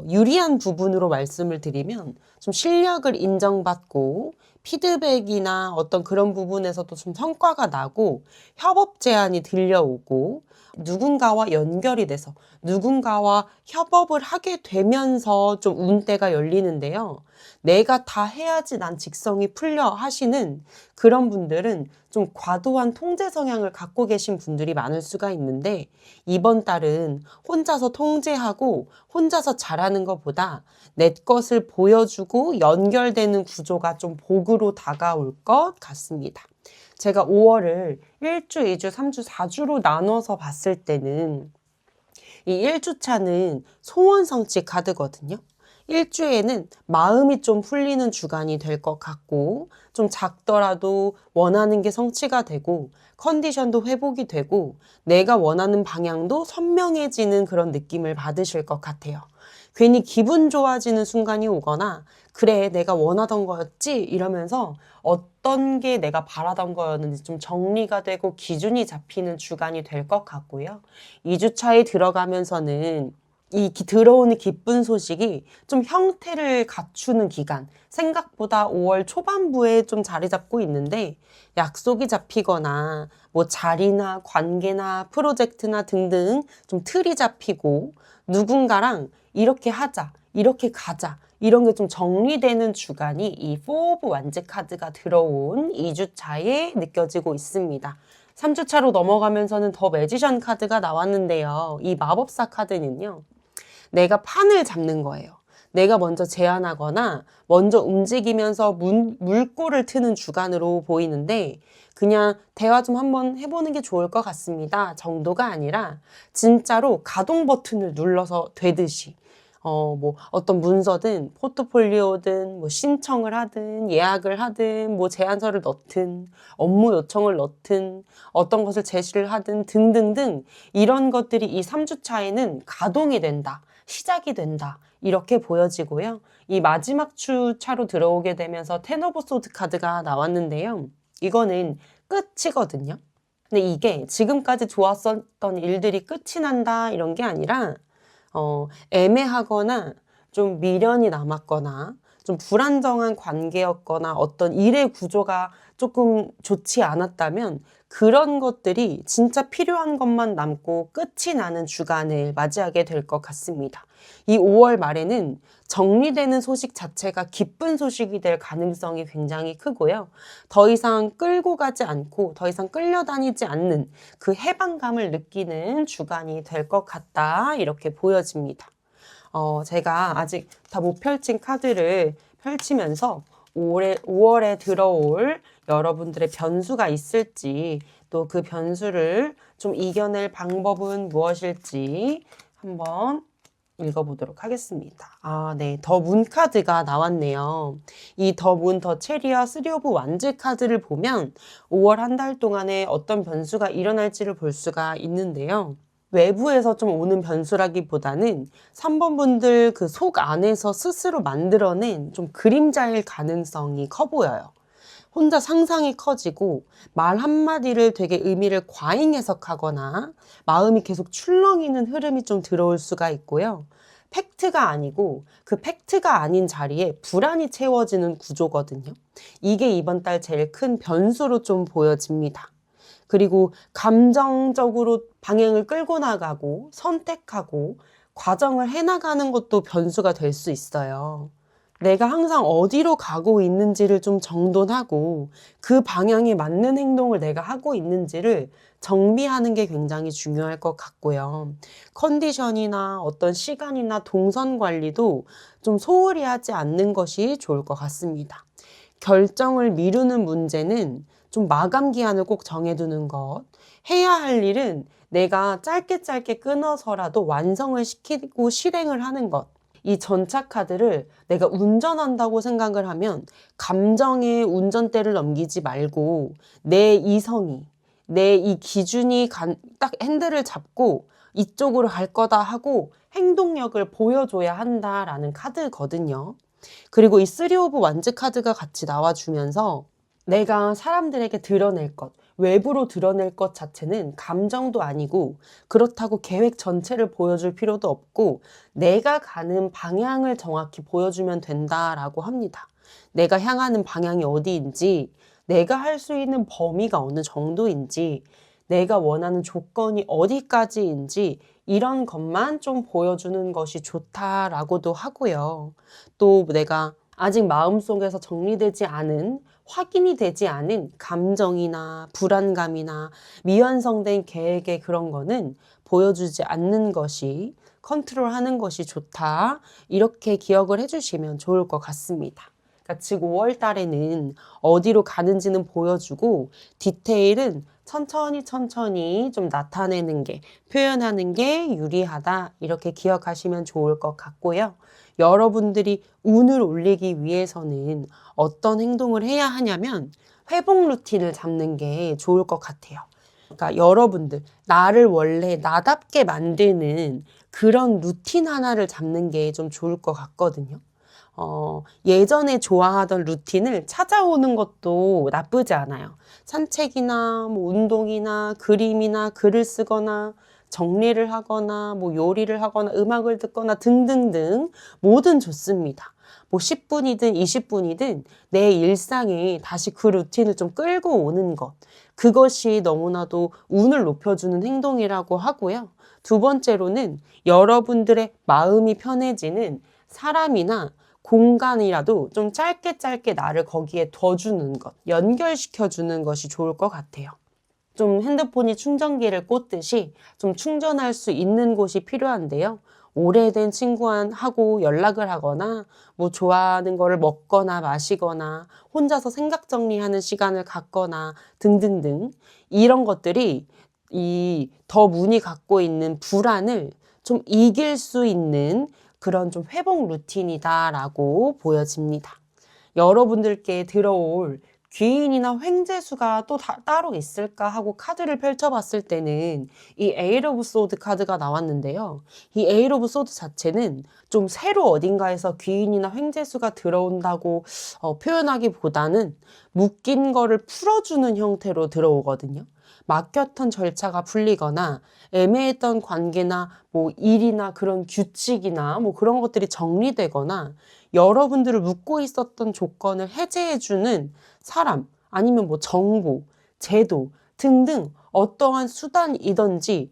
Speaker 1: 유리한 부분으로 말씀을 드리면 좀 실력을 인정받고 피드백이나 어떤 그런 부분에서도 좀 성과가 나고 협업 제안이 들려오고 누군가와 연결이 돼서 누군가와 협업을 하게 되면서 좀 운대가 열리는데요. 내가 다 해야지 난 직성이 풀려 하시는 그런 분들은 좀 과도한 통제 성향을 갖고 계신 분들이 많을 수가 있는데 이번 달은 혼자서 통제하고 혼자서 잘하는 것보다 내 것을 보여주고 연결되는 구조가 좀 복으로 다가올 것 같습니다. 제가 5월을 1주, 2주, 3주, 4주로 나눠서 봤을 때는 이 1주차는 소원 성취 카드거든요. 일주에는 마음이 좀 풀리는 주간이 될 것 같고, 좀 작더라도 원하는 게 성취가 되고, 컨디션도 회복이 되고, 내가 원하는 방향도 선명해지는 그런 느낌을 받으실 것 같아요. 괜히 기분 좋아지는 순간이 오거나, 그래, 내가 원하던 거였지? 이러면서 어떤 게 내가 바라던 거였는지 좀 정리가 되고 기준이 잡히는 주간이 될 것 같고요. 2주차에 들어가면서는 들어오는 기쁜 소식이 좀 형태를 갖추는 기간, 생각보다 5월 초반부에 좀 자리 잡고 있는데 약속이 잡히거나 뭐 자리나 관계나 프로젝트나 등등 좀 틀이 잡히고 누군가랑 이렇게 하자, 이렇게 가자 이런 게 좀 정리되는 주간이 이 4 오브 완즈 카드가 들어온 2주차에 느껴지고 있습니다. 3주차로 넘어가면서는 더 매지션 카드가 나왔는데요. 이 마법사 카드는요. 내가 판을 잡는 거예요. 내가 먼저 제안하거나 먼저 움직이면서 물꼬를 트는 주간으로 보이는데 그냥 대화 좀 한번 해보는 게 좋을 것 같습니다 정도가 아니라 진짜로 가동 버튼을 눌러서 되듯이 뭐 어떤 문서든 포트폴리오든 뭐 신청을 하든 예약을 하든 뭐 제안서를 넣든 업무 요청을 넣든 어떤 것을 제시를 하든 등등등 이런 것들이 이 3주차에는 가동이 된다. 시작이 된다. 이렇게 보여지고요. 이 마지막 주차로 들어오게 되면서 텐 오브 소드 카드가 나왔는데요. 이거는 끝이거든요. 근데 이게 지금까지 좋았었던 일들이 끝이 난다 이런 게 아니라 애매하거나 좀 미련이 남았거나 좀 불안정한 관계였거나 어떤 일의 구조가 조금 좋지 않았다면 그런 것들이 진짜 필요한 것만 남고 끝이 나는 주간을 맞이하게 될 것 같습니다. 이 5월 말에는 정리되는 소식 자체가 기쁜 소식이 될 가능성이 굉장히 크고요. 더 이상 끌고 가지 않고 더 이상 끌려다니지 않는 그 해방감을 느끼는 주간이 될 것 같다 이렇게 보여집니다. 제가 아직 다 못 펼친 카드를 펼치면서 5월에 들어올 여러분들의 변수가 있을지 또 그 변수를 좀 이겨낼 방법은 무엇일지 한번 읽어보도록 하겠습니다. 네. 더 문 카드가 나왔네요. 이 더 문, 더 체리와 3 오브 완즈 카드를 보면 5월 한 달 동안에 어떤 변수가 일어날지를 볼 수가 있는데요. 외부에서 좀 오는 변수라기보다는 3번 분들 그 속 안에서 스스로 만들어낸 좀 그림자일 가능성이 커 보여요. 혼자 상상이 커지고 말 한마디를 되게 의미를 과잉 해석하거나 마음이 계속 출렁이는 흐름이 좀 들어올 수가 있고요. 팩트가 아니고 그 팩트가 아닌 자리에 불안이 채워지는 구조거든요. 이게 이번 달 제일 큰 변수로 좀 보여집니다. 그리고 감정적으로 방향을 끌고 나가고 선택하고 과정을 해나가는 것도 변수가 될 수 있어요. 내가 항상 어디로 가고 있는지를 좀 정돈하고 그 방향에 맞는 행동을 내가 하고 있는지를 정비하는 게 굉장히 중요할 것 같고요. 컨디션이나 어떤 시간이나 동선 관리도 좀 소홀히 하지 않는 것이 좋을 것 같습니다. 결정을 미루는 문제는 좀 마감 기한을 꼭 정해두는 것. 해야 할 일은 내가 짧게 끊어서라도 완성을 시키고 실행을 하는 것. 이 전차 카드를 내가 운전한다고 생각을 하면 감정의 운전대를 넘기지 말고 내 이성이, 내 이 기준이 딱 핸들을 잡고 이쪽으로 갈 거다 하고 행동력을 보여줘야 한다라는 카드거든요. 그리고 이 3 오브 완즈 카드가 같이 나와주면서 내가 사람들에게 드러낼 것, 외부로 드러낼 것 자체는 감정도 아니고 그렇다고 계획 전체를 보여줄 필요도 없고 내가 가는 방향을 정확히 보여주면 된다라고 합니다. 내가 향하는 방향이 어디인지, 내가 할 수 있는 범위가 어느 정도인지, 내가 원하는 조건이 어디까지인지 이런 것만 좀 보여주는 것이 좋다라고도 하고요. 또 내가 아직 마음속에서 정리되지 않은 확인이 되지 않은 감정이나 불안감이나 미완성된 계획의 그런 거는 보여주지 않는 것이 컨트롤하는 것이 좋다. 이렇게 기억을 해주시면 좋을 것 같습니다. 그러니까 즉 5월 달에는 어디로 가는지는 보여주고 디테일은 천천히 천천히 좀 나타내는 게, 표현하는 게 유리하다. 이렇게 기억하시면 좋을 것 같고요. 여러분들이 운을 올리기 위해서는 어떤 행동을 해야 하냐면 회복 루틴을 잡는 게 좋을 것 같아요. 그러니까 여러분들, 나를 원래 나답게 만드는 그런 루틴 하나를 잡는 게 좀 좋을 것 같거든요. 예전에 좋아하던 루틴을 찾아오는 것도 나쁘지 않아요. 산책이나 뭐 운동이나 그림이나 글을 쓰거나 정리를 하거나 뭐 요리를 하거나 음악을 듣거나 등등등 뭐든 좋습니다. 뭐 10분이든 20분이든 내 일상에 다시 그 루틴을 좀 끌고 오는 것. 그것이 너무나도 운을 높여주는 행동이라고 하고요. 두 번째로는 여러분들의 마음이 편해지는 사람이나 공간이라도 좀 짧게 나를 거기에 둬주는 것, 연결시켜주는 것이 좋을 것 같아요. 좀 핸드폰이 충전기를 꽂듯이 좀 충전할 수 있는 곳이 필요한데요. 오래된 친구하고 연락을 하거나 뭐 좋아하는 거를 먹거나 마시거나 혼자서 생각 정리하는 시간을 갖거나 등등등 이런 것들이 이 더 문이 갖고 있는 불안을 좀 이길 수 있는 그런 좀 회복 루틴이다라고 보여집니다. 여러분들께 들어올 귀인이나 횡재수가 또 따로 있을까 하고 카드를 펼쳐봤을 때는 이 에잇 오브 소드 카드가 나왔는데요. 이 에잇 오브 소드 자체는 좀 새로 어딘가에서 귀인이나 횡재수가 들어온다고 표현하기보다는 묶인 거를 풀어주는 형태로 들어오거든요. 막혔던 절차가 풀리거나 애매했던 관계나 뭐 일이나 그런 규칙이나 뭐 그런 것들이 정리되거나 여러분들을 묶고 있었던 조건을 해제해주는 사람 아니면 뭐 정보, 제도 등등 어떠한 수단이든지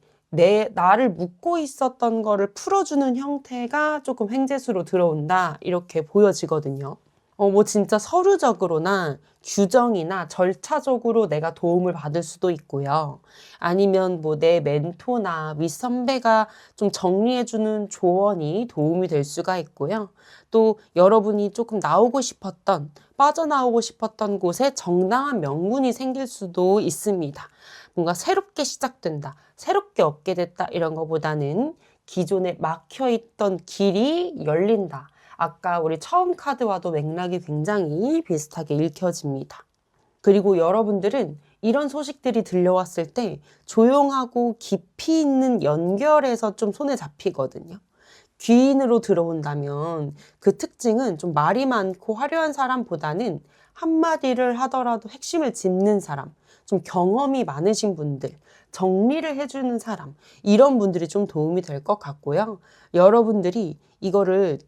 Speaker 1: 나를 묶고 있었던 거를 풀어주는 형태가 조금 횡재수로 들어온다 이렇게 보여지거든요. 뭐 진짜 서류적으로나 규정이나 절차적으로 내가 도움을 받을 수도 있고요. 아니면 뭐 내 멘토나 윗선배가 좀 정리해주는 조언이 도움이 될 수가 있고요. 또 여러분이 조금 나오고 싶었던, 빠져나오고 싶었던 곳에 정당한 명분이 생길 수도 있습니다. 뭔가 새롭게 시작된다, 새롭게 얻게 됐다 이런 것보다는 기존에 막혀있던 길이 열린다. 아까 우리 처음 카드와도 맥락이 굉장히 비슷하게 읽혀집니다. 그리고 여러분들은 이런 소식들이 들려왔을 때 조용하고 깊이 있는 연결에서 좀 손에 잡히거든요. 귀인으로 들어온다면 그 특징은 좀 말이 많고 화려한 사람보다는 한마디를 하더라도 핵심을 짚는 사람, 좀 경험이 많으신 분들, 정리를 해주는 사람, 이런 분들이 좀 도움이 될 것 같고요. 여러분들이 이거를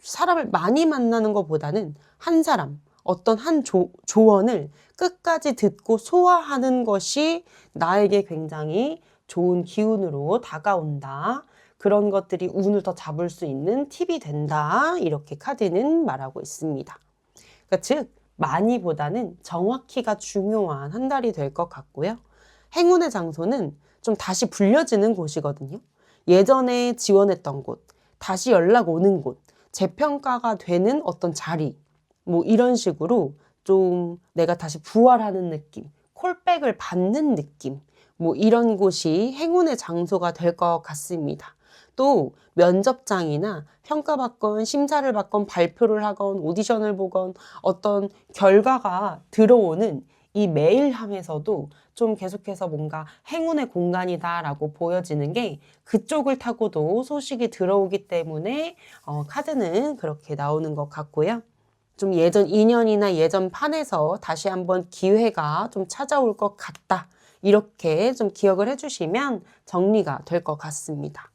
Speaker 1: 사람을 많이 만나는 것보다는 한 사람, 어떤 한 조언을 끝까지 듣고 소화하는 것이 나에게 굉장히 좋은 기운으로 다가온다. 그런 것들이 운을 더 잡을 수 있는 팁이 된다. 이렇게 카드는 말하고 있습니다. 그러니까 즉, 많이보다는 정확히가 중요한 한 달이 될 것 같고요. 행운의 장소는 좀 다시 불려지는 곳이거든요. 예전에 지원했던 곳, 다시 연락 오는 곳, 재평가가 되는 어떤 자리, 뭐 이런 식으로 좀 내가 다시 부활하는 느낌, 콜백을 받는 느낌, 뭐 이런 곳이 행운의 장소가 될 것 같습니다. 또 면접장이나 평가받건 심사를 받건 발표를 하건 오디션을 보건 어떤 결과가 들어오는 이 메일함에서도 좀 계속해서 뭔가 행운의 공간이다라고 보여지는 게 그쪽을 타고도 소식이 들어오기 때문에 카드는 그렇게 나오는 것 같고요. 좀 예전 인연이나 예전 판에서 다시 한번 기회가 좀 찾아올 것 같다. 이렇게 좀 기억을 해주시면 정리가 될 것 같습니다.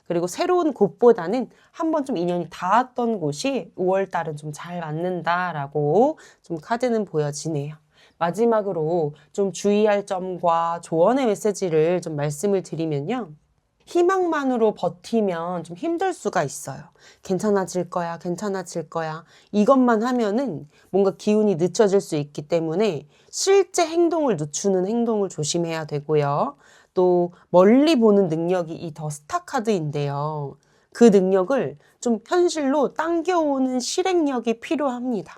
Speaker 1: 그리고 새로운 곳보다는 한번 좀 인연이 닿았던 곳이 5월달은 좀 잘 맞는다라고 좀 카드는 보여지네요. 마지막으로 좀 주의할 점과 조언의 메시지를 좀 말씀을 드리면요. 희망만으로 버티면 좀 힘들 수가 있어요. 괜찮아질 거야, 괜찮아질 거야. 이것만 하면은 뭔가 기운이 늦춰질 수 있기 때문에 실제 행동을 늦추는 행동을 조심해야 되고요. 또 멀리 보는 능력이 이 더 스타 카드인데요. 그 능력을 좀 현실로 당겨오는 실행력이 필요합니다.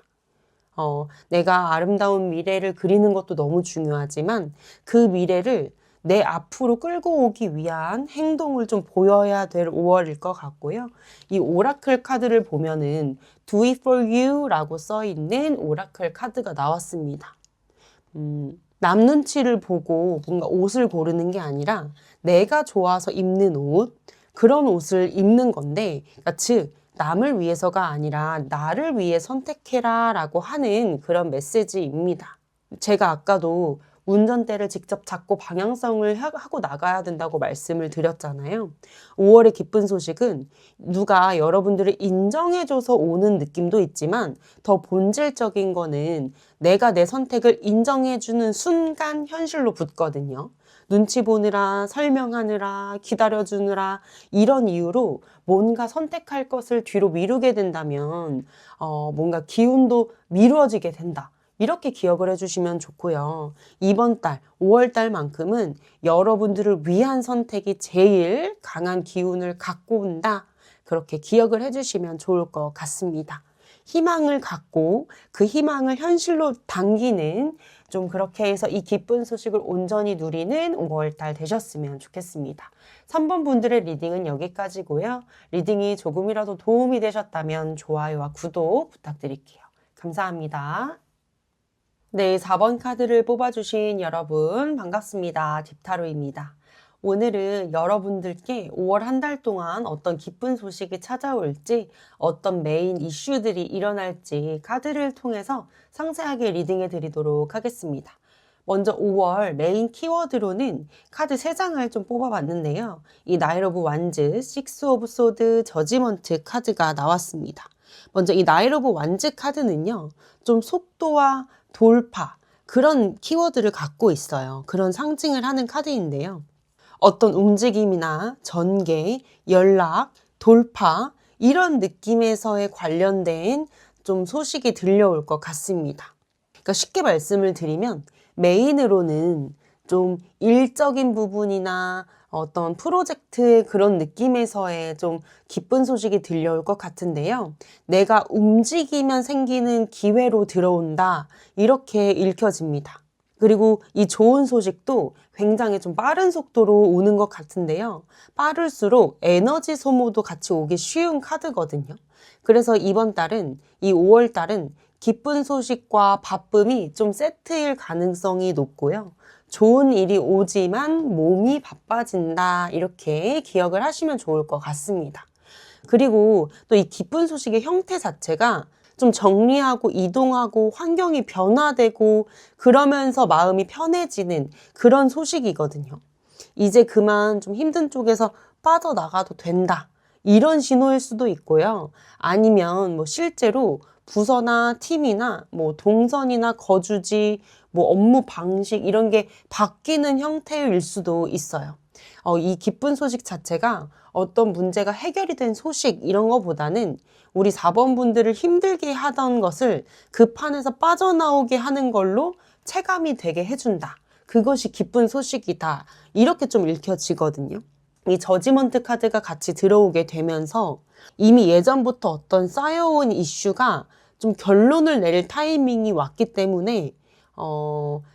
Speaker 1: 내가 아름다운 미래를 그리는 것도 너무 중요하지만 그 미래를 내 앞으로 끌고 오기 위한 행동을 좀 보여야 될 5월일 것 같고요. 이 오라클 카드를 보면은 Do it for you 라고 써 있는 오라클 카드가 나왔습니다. 남 눈치를 보고 뭔가 옷을 고르는 게 아니라 내가 좋아서 입는 옷, 그런 옷을 입는 건데, 그러니까 즉 남을 위해서가 아니라 나를 위해 선택해라 라고 하는 그런 메시지입니다. 제가 아까도 운전대를 직접 잡고 방향성을 하고 나가야 된다고 말씀을 드렸잖아요. 5월의 기쁜 소식은 누가 여러분들을 인정해줘서 오는 느낌도 있지만 더 본질적인 거는 내가 내 선택을 인정해주는 순간 현실로 붙거든요. 눈치 보느라, 설명하느라, 기다려주느라 이런 이유로 뭔가 선택할 것을 뒤로 미루게 된다면 뭔가 기운도 미루어지게 된다. 이렇게 기억을 해주시면 좋고요. 이번 달, 5월 달만큼은 여러분들을 위한 선택이 제일 강한 기운을 갖고 온다. 그렇게 기억을 해주시면 좋을 것 같습니다. 희망을 갖고 그 희망을 현실로 당기는 좀 그렇게 해서 이 기쁜 소식을 온전히 누리는 5월달 되셨으면 좋겠습니다. 3번 분들의 리딩은 여기까지고요. 리딩이 조금이라도 도움이 되셨다면 좋아요와 구독 부탁드릴게요. 감사합니다. 네, 4번 카드를 뽑아주신 여러분 반갑습니다. 딥타로입니다. 오늘은 여러분들께 5월 한 달 동안 어떤 기쁜 소식이 찾아올지, 어떤 메인 이슈들이 일어날지 카드를 통해서 상세하게 리딩해 드리도록 하겠습니다. 먼저 5월 메인 키워드로는 카드 3장을 좀 뽑아봤는데요. 이 나이트 오브 완즈, 식스 오브 소드, 저지먼트 카드가 나왔습니다. 먼저 이 나이트 오브 완즈 카드는요, 좀 속도와 돌파, 그런 키워드를 갖고 있어요. 그런 상징을 하는 카드인데요. 어떤 움직임이나 전개, 연락, 돌파 이런 느낌에서의 관련된 좀 소식이 들려올 것 같습니다. 그러니까 쉽게 말씀을 드리면 메인으로는 좀 일적인 부분이나 어떤 프로젝트의 그런 느낌에서의 좀 기쁜 소식이 들려올 것 같은데요. 내가 움직이면 생기는 기회로 들어온다. 이렇게 읽혀집니다. 그리고 이 좋은 소식도 굉장히 좀 빠른 속도로 오는 것 같은데요. 빠를수록 에너지 소모도 같이 오기 쉬운 카드거든요. 그래서 이번 달은, 이 5월 달은 기쁜 소식과 바쁨이 좀 세트일 가능성이 높고요. 좋은 일이 오지만 몸이 바빠진다. 이렇게 기억을 하시면 좋을 것 같습니다. 그리고 또 이 기쁜 소식의 형태 자체가 좀 정리하고 이동하고 환경이 변화되고 그러면서 마음이 편해지는 그런 소식이거든요. 이제 그만 좀 힘든 쪽에서 빠져나가도 된다. 이런 신호일 수도 있고요. 아니면 뭐 실제로 부서나 팀이나 뭐 동선이나 거주지, 뭐 업무 방식 이런 게 바뀌는 형태일 수도 있어요. 이 기쁜 소식 자체가 어떤 문제가 해결이 된 소식 이런 거보다는 우리 4번 분들을 힘들게 하던 것을 그 판에서 빠져나오게 하는 걸로 체감이 되게 해준다. 그것이 기쁜 소식이다. 이렇게 좀 읽혀지거든요. 이 저지먼트 카드가 같이 들어오게 되면서 이미 예전부터 어떤 쌓여온 이슈가 좀 결론을 낼 타이밍이 왔기 때문에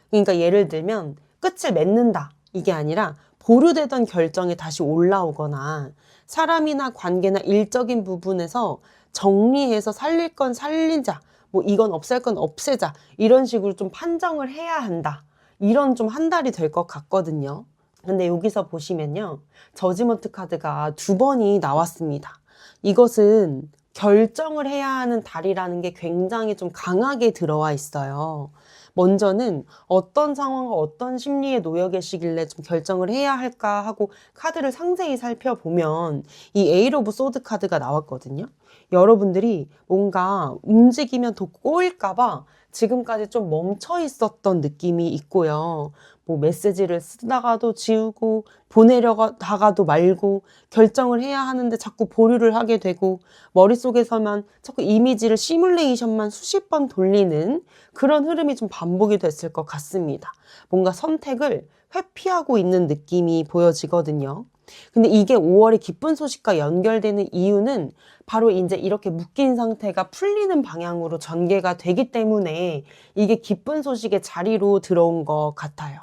Speaker 1: 그러니까 예를 들면 끝을 맺는다. 이게 아니라 보류되던 결정이 다시 올라오거나 사람이나 관계나 일적인 부분에서 정리해서 살릴 건 살리자, 뭐 이건 없앨 건 없애자 이런 식으로 좀 판정을 해야 한다. 이런 좀 한 달이 될 것 같거든요. 근데 여기서 보시면요. 저지먼트 카드가 2번이 나왔습니다. 이것은 결정을 해야 하는 달이라는 게 굉장히 좀 강하게 들어와 있어요. 먼저는 어떤 상황과 어떤 심리에 놓여 계시길래 좀 결정을 해야 할까 하고 카드를 상세히 살펴보면 이 에이트 오브 소드 카드가 나왔거든요. 여러분들이 뭔가 움직이면 더 꼬일까봐 지금까지 좀 멈춰 있었던 느낌이 있고요. 뭐 메시지를 쓰다가도 지우고 보내려다가도 말고 결정을 해야 하는데 자꾸 보류를 하게 되고 머릿속에서만 자꾸 이미지를 시뮬레이션만 수십 번 돌리는 그런 흐름이 좀 반복이 됐을 것 같습니다. 뭔가 선택을 회피하고 있는 느낌이 보여지거든요. 근데 이게 5월의 기쁜 소식과 연결되는 이유는 바로 이제 이렇게 묶인 상태가 풀리는 방향으로 전개가 되기 때문에 이게 기쁜 소식의 자리로 들어온 것 같아요.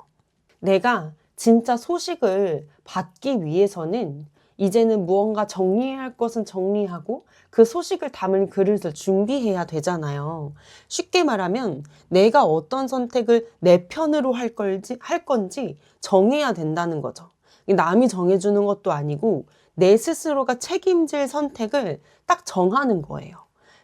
Speaker 1: 내가 진짜 소식을 받기 위해서는 이제는 무언가 정리해야 할 것은 정리하고 그 소식을 담을 그릇을 준비해야 되잖아요. 쉽게 말하면 내가 어떤 선택을 내 편으로 할 건지 정해야 된다는 거죠. 남이 정해주는 것도 아니고 내 스스로가 책임질 선택을 딱 정하는 거예요.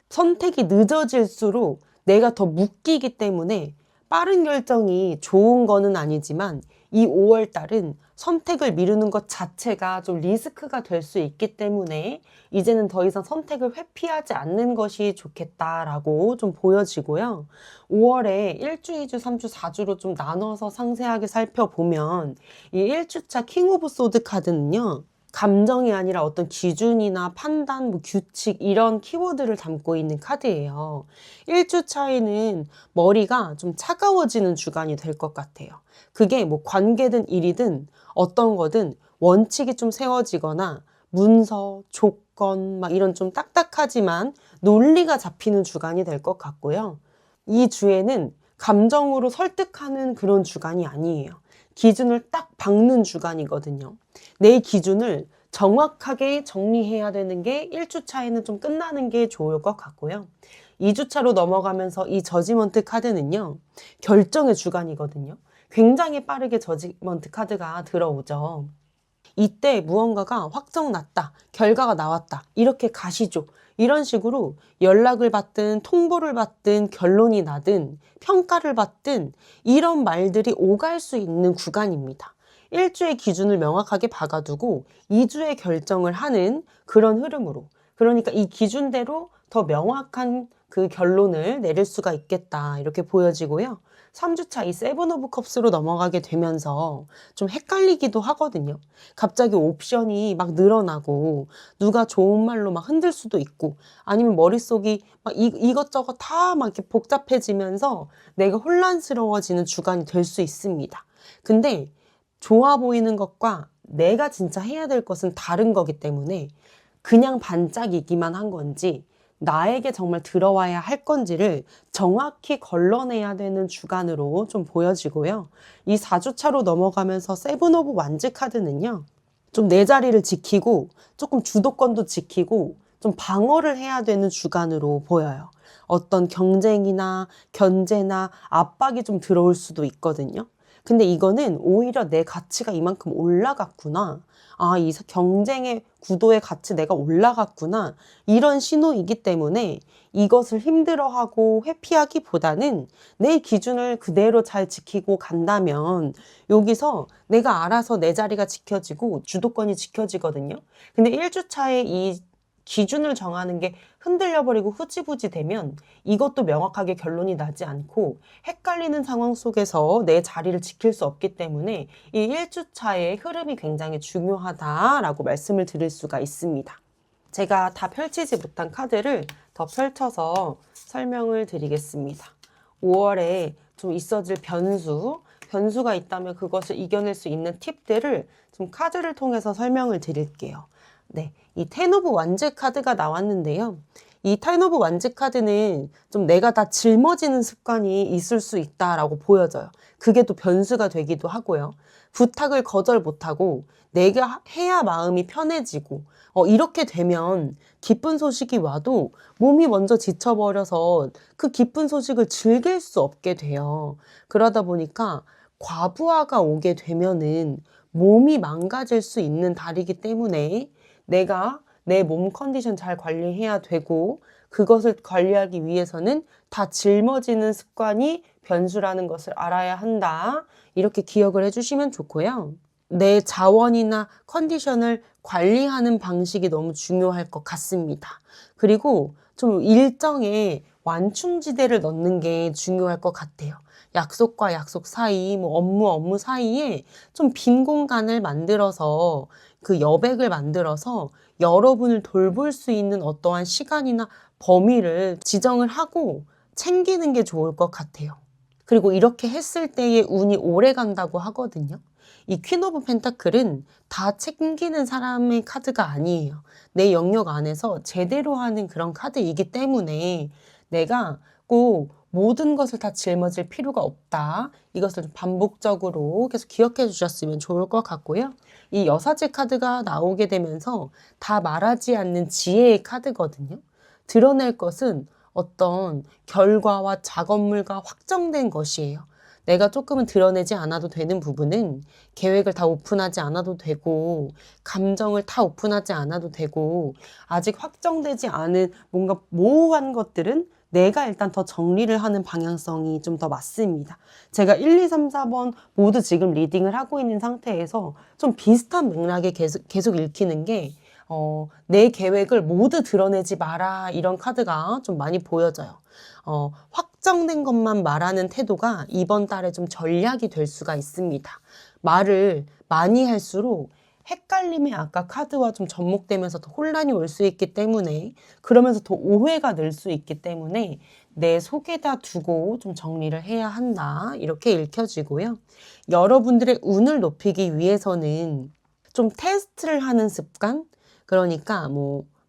Speaker 1: 선택이 늦어질수록 내가 더 묶이기 때문에 빠른 결정이 좋은 거는 아니지만 이 5월 달은 선택을 미루는 것 자체가 좀 리스크가 될 수 있기 때문에 이제는 더 이상 선택을 회피하지 않는 것이 좋겠다라고 좀 보여지고요. 5월에 1주, 2주, 3주, 4주로 좀 나눠서 상세하게 살펴보면 이 1주차 킹 오브 소드 카드는요. 감정이 아니라 어떤 기준이나 판단, 규칙 이런 키워드를 담고 있는 카드예요. 1주 차에는 머리가 좀 차가워지는 주간이 될 것 같아요. 그게 뭐 관계든 일이든 어떤 거든 원칙이 좀 세워지거나 문서, 조건 막 이런 좀 딱딱하지만 논리가 잡히는 주간이 될 것 같고요. 이 주에는 감정으로 설득하는 그런 주간이 아니에요. 기준을 딱 박는 주간이거든요. 내 기준을 정확하게 정리해야 되는 게 1주 차에는 좀 끝나는 게 좋을 것 같고요. 2주차로 넘어가면서 이 저지먼트 카드는요. 결정의 주간이거든요. 굉장히 빠르게 저지먼트 카드가 들어오죠. 이때 무언가가 확정났다, 결과가 나왔다, 이렇게 가시죠. 이런 식으로 연락을 받든 통보를 받든 결론이 나든 평가를 받든 이런 말들이 오갈 수 있는 구간입니다. 1주의 기준을 명확하게 박아두고 2주의 결정을 하는 그런 흐름으로, 그러니까 이 기준대로 더 명확한 그 결론을 내릴 수가 있겠다 이렇게 보여지고요. 3주차 이 세븐 오브 컵스로 넘어가게 되면서 좀 헷갈리기도 하거든요. 갑자기 옵션이 막 늘어나고 누가 좋은 말로 막 흔들 수도 있고 아니면 머릿속이 막 이것저것 다 막 이렇게 복잡해지면서 내가 혼란스러워지는 주간이 될 수 있습니다. 근데 좋아 보이는 것과 내가 진짜 해야 될 것은 다른 거기 때문에 그냥 반짝이기만 한 건지 나에게 정말 들어와야 할 건지를 정확히 걸러내야 되는 주간으로 좀 보여지고요. 이 4주차로 넘어가면서 세븐 오브 완즈 카드는요. 좀 내 자리를 지키고 조금 주도권도 지키고 좀 방어를 해야 되는 주간으로 보여요. 어떤 경쟁이나 견제나 압박이 좀 들어올 수도 있거든요. 근데 이거는 오히려 내 가치가 이만큼 올라갔구나. 아, 이 경쟁의 구도에 같이 내가 올라갔구나. 이런 신호이기 때문에 이것을 힘들어하고 회피하기보다는 내 기준을 그대로 잘 지키고 간다면 여기서 내가 알아서 내 자리가 지켜지고 주도권이 지켜지거든요. 근데 1주차에 이 기준을 정하는 게 흔들려버리고 흐지부지 되면 이것도 명확하게 결론이 나지 않고 헷갈리는 상황 속에서 내 자리를 지킬 수 없기 때문에 이 1주차의 흐름이 굉장히 중요하다라고 말씀을 드릴 수가 있습니다. 제가 다 펼치지 못한 카드를 더 펼쳐서 설명을 드리겠습니다. 5월에 좀 있어질 변수가 있다면 그것을 이겨낼 수 있는 팁들을 좀 카드를 통해서 설명을 드릴게요. 네, 이 텐 오브 완즈 카드가 나왔는데요. 이 텐 오브 완즈 카드는 좀 내가 다 짊어지는 습관이 있을 수 있다라고 보여져요. 그게 또 변수가 되기도 하고요. 부탁을 거절 못하고 내가 해야 마음이 편해지고 이렇게 되면 기쁜 소식이 와도 몸이 먼저 지쳐버려서 그 기쁜 소식을 즐길 수 없게 돼요. 그러다 보니까 과부하가 오게 되면은 몸이 망가질 수 있는 달이기 때문에 내가 내 몸 컨디션 잘 관리해야 되고 그것을 관리하기 위해서는 다 짊어지는 습관이 변수라는 것을 알아야 한다. 이렇게 기억을 해주시면 좋고요. 내 자원이나 컨디션을 관리하는 방식이 너무 중요할 것 같습니다. 그리고 좀 일정에 완충지대를 넣는 게 중요할 것 같아요. 약속과 약속 사이, 뭐 업무 사이에 좀 빈 공간을 만들어서 그 여백을 만들어서 여러분을 돌볼 수 있는 어떠한 시간이나 범위를 지정을 하고 챙기는 게 좋을 것 같아요. 그리고 이렇게 했을 때의 운이 오래 간다고 하거든요. 이 퀸 오브 펜타클은 다 챙기는 사람의 카드가 아니에요. 내 영역 안에서 제대로 하는 그런 카드이기 때문에 내가 꼭 모든 것을 다 짊어질 필요가 없다. 이것을 반복적으로 계속 기억해 주셨으면 좋을 것 같고요. 이 여사제 카드가 나오게 되면서 다 말하지 않는 지혜의 카드거든요. 드러낼 것은 어떤 결과와 작업물과 확정된 것이에요. 내가 조금은 드러내지 않아도 되는 부분은 계획을 다 오픈하지 않아도 되고, 감정을 다 오픈하지 않아도 되고, 아직 확정되지 않은 뭔가 모호한 것들은 내가 일단 더 정리를 하는 방향성이 좀 더 맞습니다. 제가 1, 2, 3, 4번 모두 지금 리딩을 하고 있는 상태에서 좀 비슷한 맥락에 계속 읽히는 게 내 계획을 모두 드러내지 마라 이런 카드가 좀 많이 보여져요. 확정된 것만 말하는 태도가 이번 달에 좀 전략이 될 수가 있습니다. 말을 많이 할수록 헷갈림이 아까 카드와 좀 접목되면서 더 혼란이 올 수 있기 때문에 그러면서 더 오해가 늘 수 있기 때문에 내 속에다 두고 좀 정리를 해야 한다. 이렇게 읽혀지고요. 여러분들의 운을 높이기 위해서는 좀 테스트를 하는 습관? 그러니까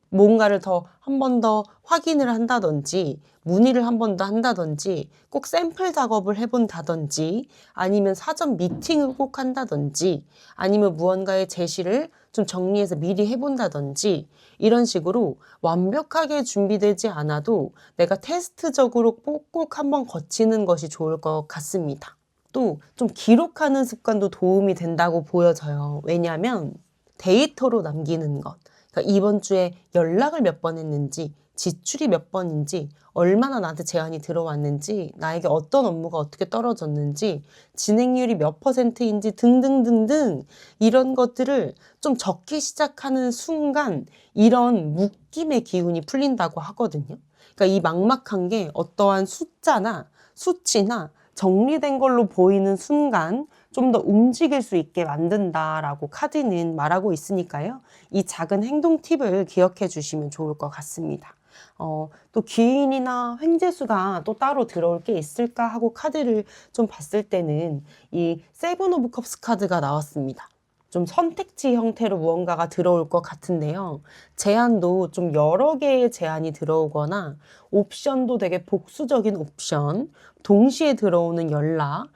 Speaker 1: 뭔가를 더 한 번 더 확인을 한다든지 문의를 한 번 더 한다든지 꼭 샘플 작업을 해본다든지 아니면 사전 미팅을 꼭 한다든지 아니면 무언가의 제시를 좀 정리해서 미리 해본다든지 이런 식으로 완벽하게 준비되지 않아도 내가 테스트적으로 꼭 한번 거치는 것이 좋을 것 같습니다. 또 좀 기록하는 습관도 도움이 된다고 보여져요. 왜냐하면 데이터로 남기는 것. 그러니까 이번 주에 연락을 몇 번 했는지, 지출이 몇 번인지, 얼마나 나한테 제안이 들어왔는지, 나에게 어떤 업무가 어떻게 떨어졌는지, 진행률이 몇 %인지 등등등등 이런 것들을 좀 적기 시작하는 순간 이런 묶임의 기운이 풀린다고 하거든요. 그러니까 이 막막한 게 어떠한 숫자나 수치나 정리된 걸로 보이는 순간 좀 더 움직일 수 있게 만든다라고 카드는 말하고 있으니까요. 이 작은 행동 팁을 기억해 주시면 좋을 것 같습니다. 또 귀인이나 횡재수가 또 따로 들어올 게 있을까 하고 카드를 좀 봤을 때는 이 세븐 오브 컵스 카드가 나왔습니다. 좀 선택지 형태로 무언가가 들어올 것 같은데요. 제안도 좀 여러 개의 제안이 들어오거나 옵션도 되게 복수적인 옵션, 동시에 들어오는 연락,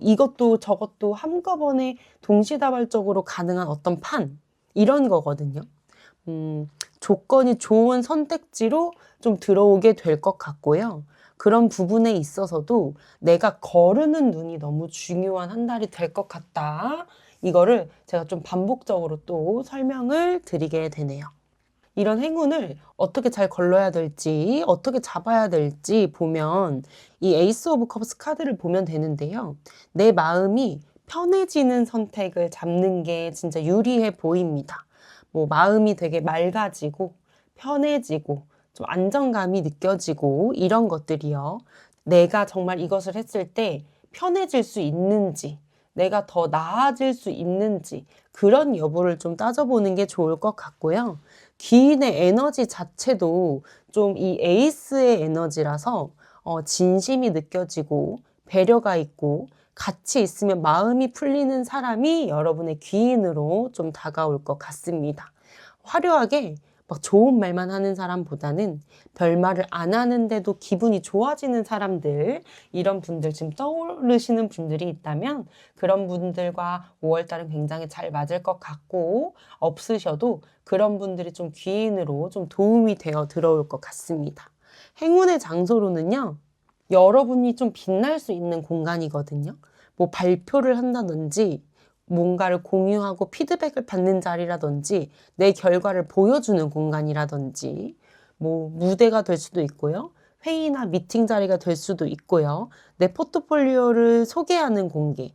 Speaker 1: 이것도 저것도 한꺼번에 동시다발적으로 가능한 어떤 판, 이런 거거든요. 조건이 좋은 선택지로 좀 들어오게 될 것 같고요. 그런 부분에 있어서도 내가 거르는 눈이 너무 중요한 한 달이 될 것 같다. 이거를 제가 좀 반복적으로 또 설명을 드리게 되네요. 이런 행운을 어떻게 잘 걸러야 될지, 어떻게 잡아야 될지 보면 이 에이스 오브 컵스 카드를 보면 되는데요. 내 마음이 편해지는 선택을 잡는 게 진짜 유리해 보입니다. 마음이 되게 맑아지고 편해지고 좀 안정감이 느껴지고 이런 것들이요. 내가 정말 이것을 했을 때 편해질 수 있는지, 내가 더 나아질 수 있는지 그런 여부를 좀 따져보는 게 좋을 것 같고요. 귀인의 에너지 자체도 좀 이 에이스의 에너지라서 진심이 느껴지고 배려가 있고 같이 있으면 마음이 풀리는 사람이 여러분의 귀인으로 좀 다가올 것 같습니다. 화려하게 막 좋은 말만 하는 사람보다는 별말을 안 하는데도 기분이 좋아지는 사람들, 이런 분들 지금 떠오르시는 분들이 있다면 그런 분들과 5월달은 굉장히 잘 맞을 것 같고, 없으셔도 그런 분들이 좀 귀인으로 좀 도움이 되어 들어올 것 같습니다. 행운의 장소로는요, 여러분이 좀 빛날 수 있는 공간이거든요. 발표를 한다든지 뭔가를 공유하고 피드백을 받는 자리라든지 내 결과를 보여주는 공간이라든지 무대가 될 수도 있고요. 회의나 미팅 자리가 될 수도 있고요. 내 포트폴리오를 소개하는 공개,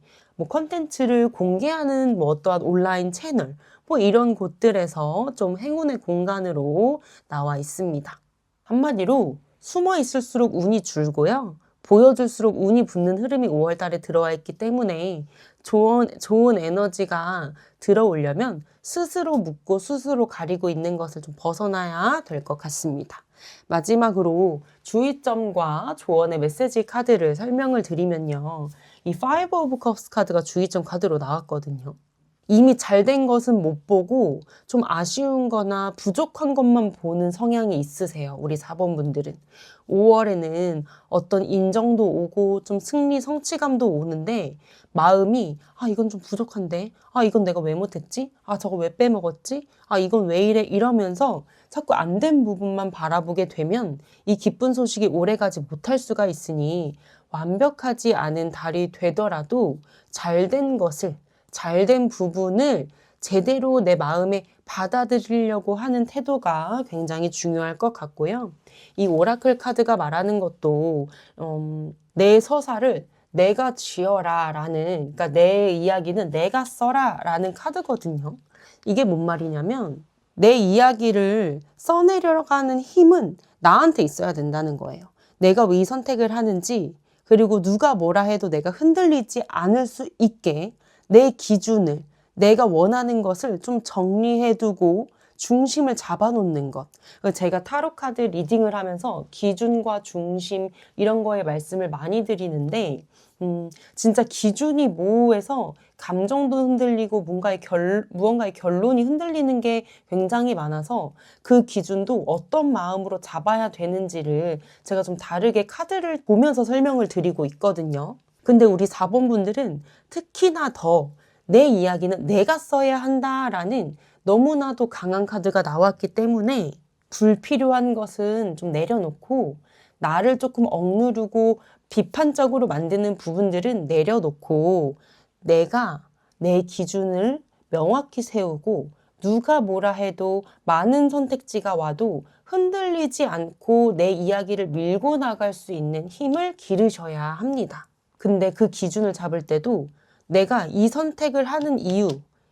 Speaker 1: 컨텐츠를 공개하는 어떠한 온라인 채널, 이런 곳들에서 좀 행운의 공간으로 나와 있습니다. 한마디로 숨어 있을수록 운이 줄고요. 보여줄수록 운이 붙는 흐름이 5월 달에 들어와 있기 때문에 좋은 에너지가 들어오려면 스스로 묶고 스스로 가리고 있는 것을 좀 벗어나야 될 것 같습니다. 마지막으로 주의점과 조언의 메시지 카드를 설명을 드리면요. 이 Five of Cups 카드가 주의점 카드로 나왔거든요. 이미 잘된 것은 못 보고 좀 아쉬운 거나 부족한 것만 보는 성향이 있으세요. 우리 4번 분들은. 5월에는 어떤 인정도 오고 좀 승리 성취감도 오는데 마음이 이건 좀 부족한데 이건 내가 왜 못했지? 저거 왜 빼먹었지? 이건 왜 이래? 이러면서 자꾸 안 된 부분만 바라보게 되면 이 기쁜 소식이 오래가지 못할 수가 있으니 완벽하지 않은 달이 되더라도 잘된 것을 잘된 부분을 제대로 내 마음에 받아들이려고 하는 태도가 굉장히 중요할 것 같고요. 이 오라클 카드가 말하는 것도 내 서사를 내가 지어라 라는, 그러니까 내 이야기는 내가 써라 라는 카드거든요. 이게 뭔 말이냐면 내 이야기를 써내려가는 힘은 나한테 있어야 된다는 거예요. 내가 왜 이 선택을 하는지, 그리고 누가 뭐라 해도 내가 흔들리지 않을 수 있게 내 기준을, 내가 원하는 것을 좀 정리해두고 중심을 잡아놓는 것. 제가 타로 카드 리딩을 하면서 기준과 중심 이런 거에 말씀을 많이 드리는데 진짜 기준이 모호해서 감정도 흔들리고 무언가의 결론이 흔들리는 게 굉장히 많아서 그 기준도 어떤 마음으로 잡아야 되는지를 제가 좀 다르게 카드를 보면서 설명을 드리고 있거든요. 근데 우리 4번 분들은 특히나 더 내 이야기는 내가 써야 한다라는 너무나도 강한 카드가 나왔기 때문에 불필요한 것은 좀 내려놓고 나를 조금 억누르고 비판적으로 만드는 부분들은 내려놓고 내가 내 기준을 명확히 세우고 누가 뭐라 해도 많은 선택지가 와도 흔들리지 않고 내 이야기를 밀고 나갈 수 있는 힘을 기르셔야 합니다. 근데 그 기준을 잡을 때도 내가 이 선택을 하는 이유,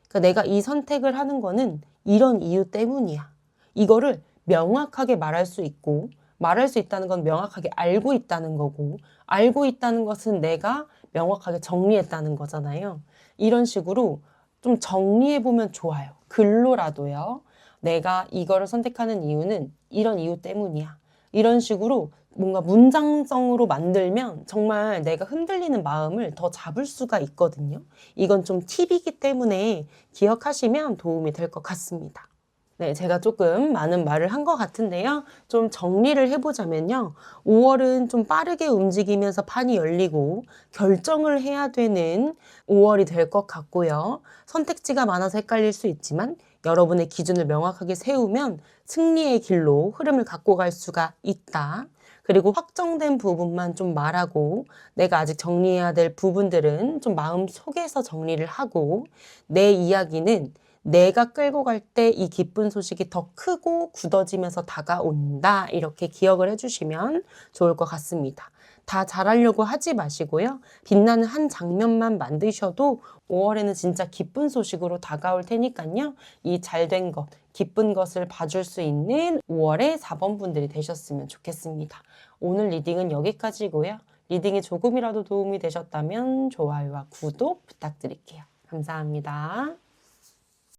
Speaker 1: 그러니까 내가 이 선택을 하는 거는 이런 이유 때문이야. 이거를 명확하게 말할 수 있고, 말할 수 있다는 건 명확하게 알고 있다는 거고, 알고 있다는 것은 내가 명확하게 정리했다는 거잖아요. 이런 식으로 좀 정리해보면 좋아요. 글로라도요. 내가 이거를 선택하는 이유는 이런 이유 때문이야. 이런 식으로 뭔가 문장성으로 만들면 정말 내가 흔들리는 마음을 더 잡을 수가 있거든요. 이건 좀 팁이기 때문에 기억하시면 도움이 될 것 같습니다. 네, 제가 조금 많은 말을 한 것 같은데요. 좀 정리를 해보자면요. 5월은 좀 빠르게 움직이면서 판이 열리고 결정을 해야 되는 5월이 될 것 같고요. 선택지가 많아서 헷갈릴 수 있지만 여러분의 기준을 명확하게 세우면 승리의 길로 흐름을 갖고 갈 수가 있다. 그리고 확정된 부분만 좀 말하고 내가 아직 정리해야 될 부분들은 좀 마음 속에서 정리를 하고 내 이야기는 내가 끌고 갈 때 이 기쁜 소식이 더 크고 굳어지면서 다가온다. 이렇게 기억을 해주시면 좋을 것 같습니다. 다 잘하려고 하지 마시고요. 빛나는 한 장면만 만드셔도 5월에는 진짜 기쁜 소식으로 다가올 테니까요. 이 잘된 것, 기쁜 것을 봐줄 수 있는 5월의 4번 분들이 되셨으면 좋겠습니다. 오늘 리딩은 여기까지고요. 리딩이 조금이라도 도움이 되셨다면 좋아요와 구독 부탁드릴게요. 감사합니다.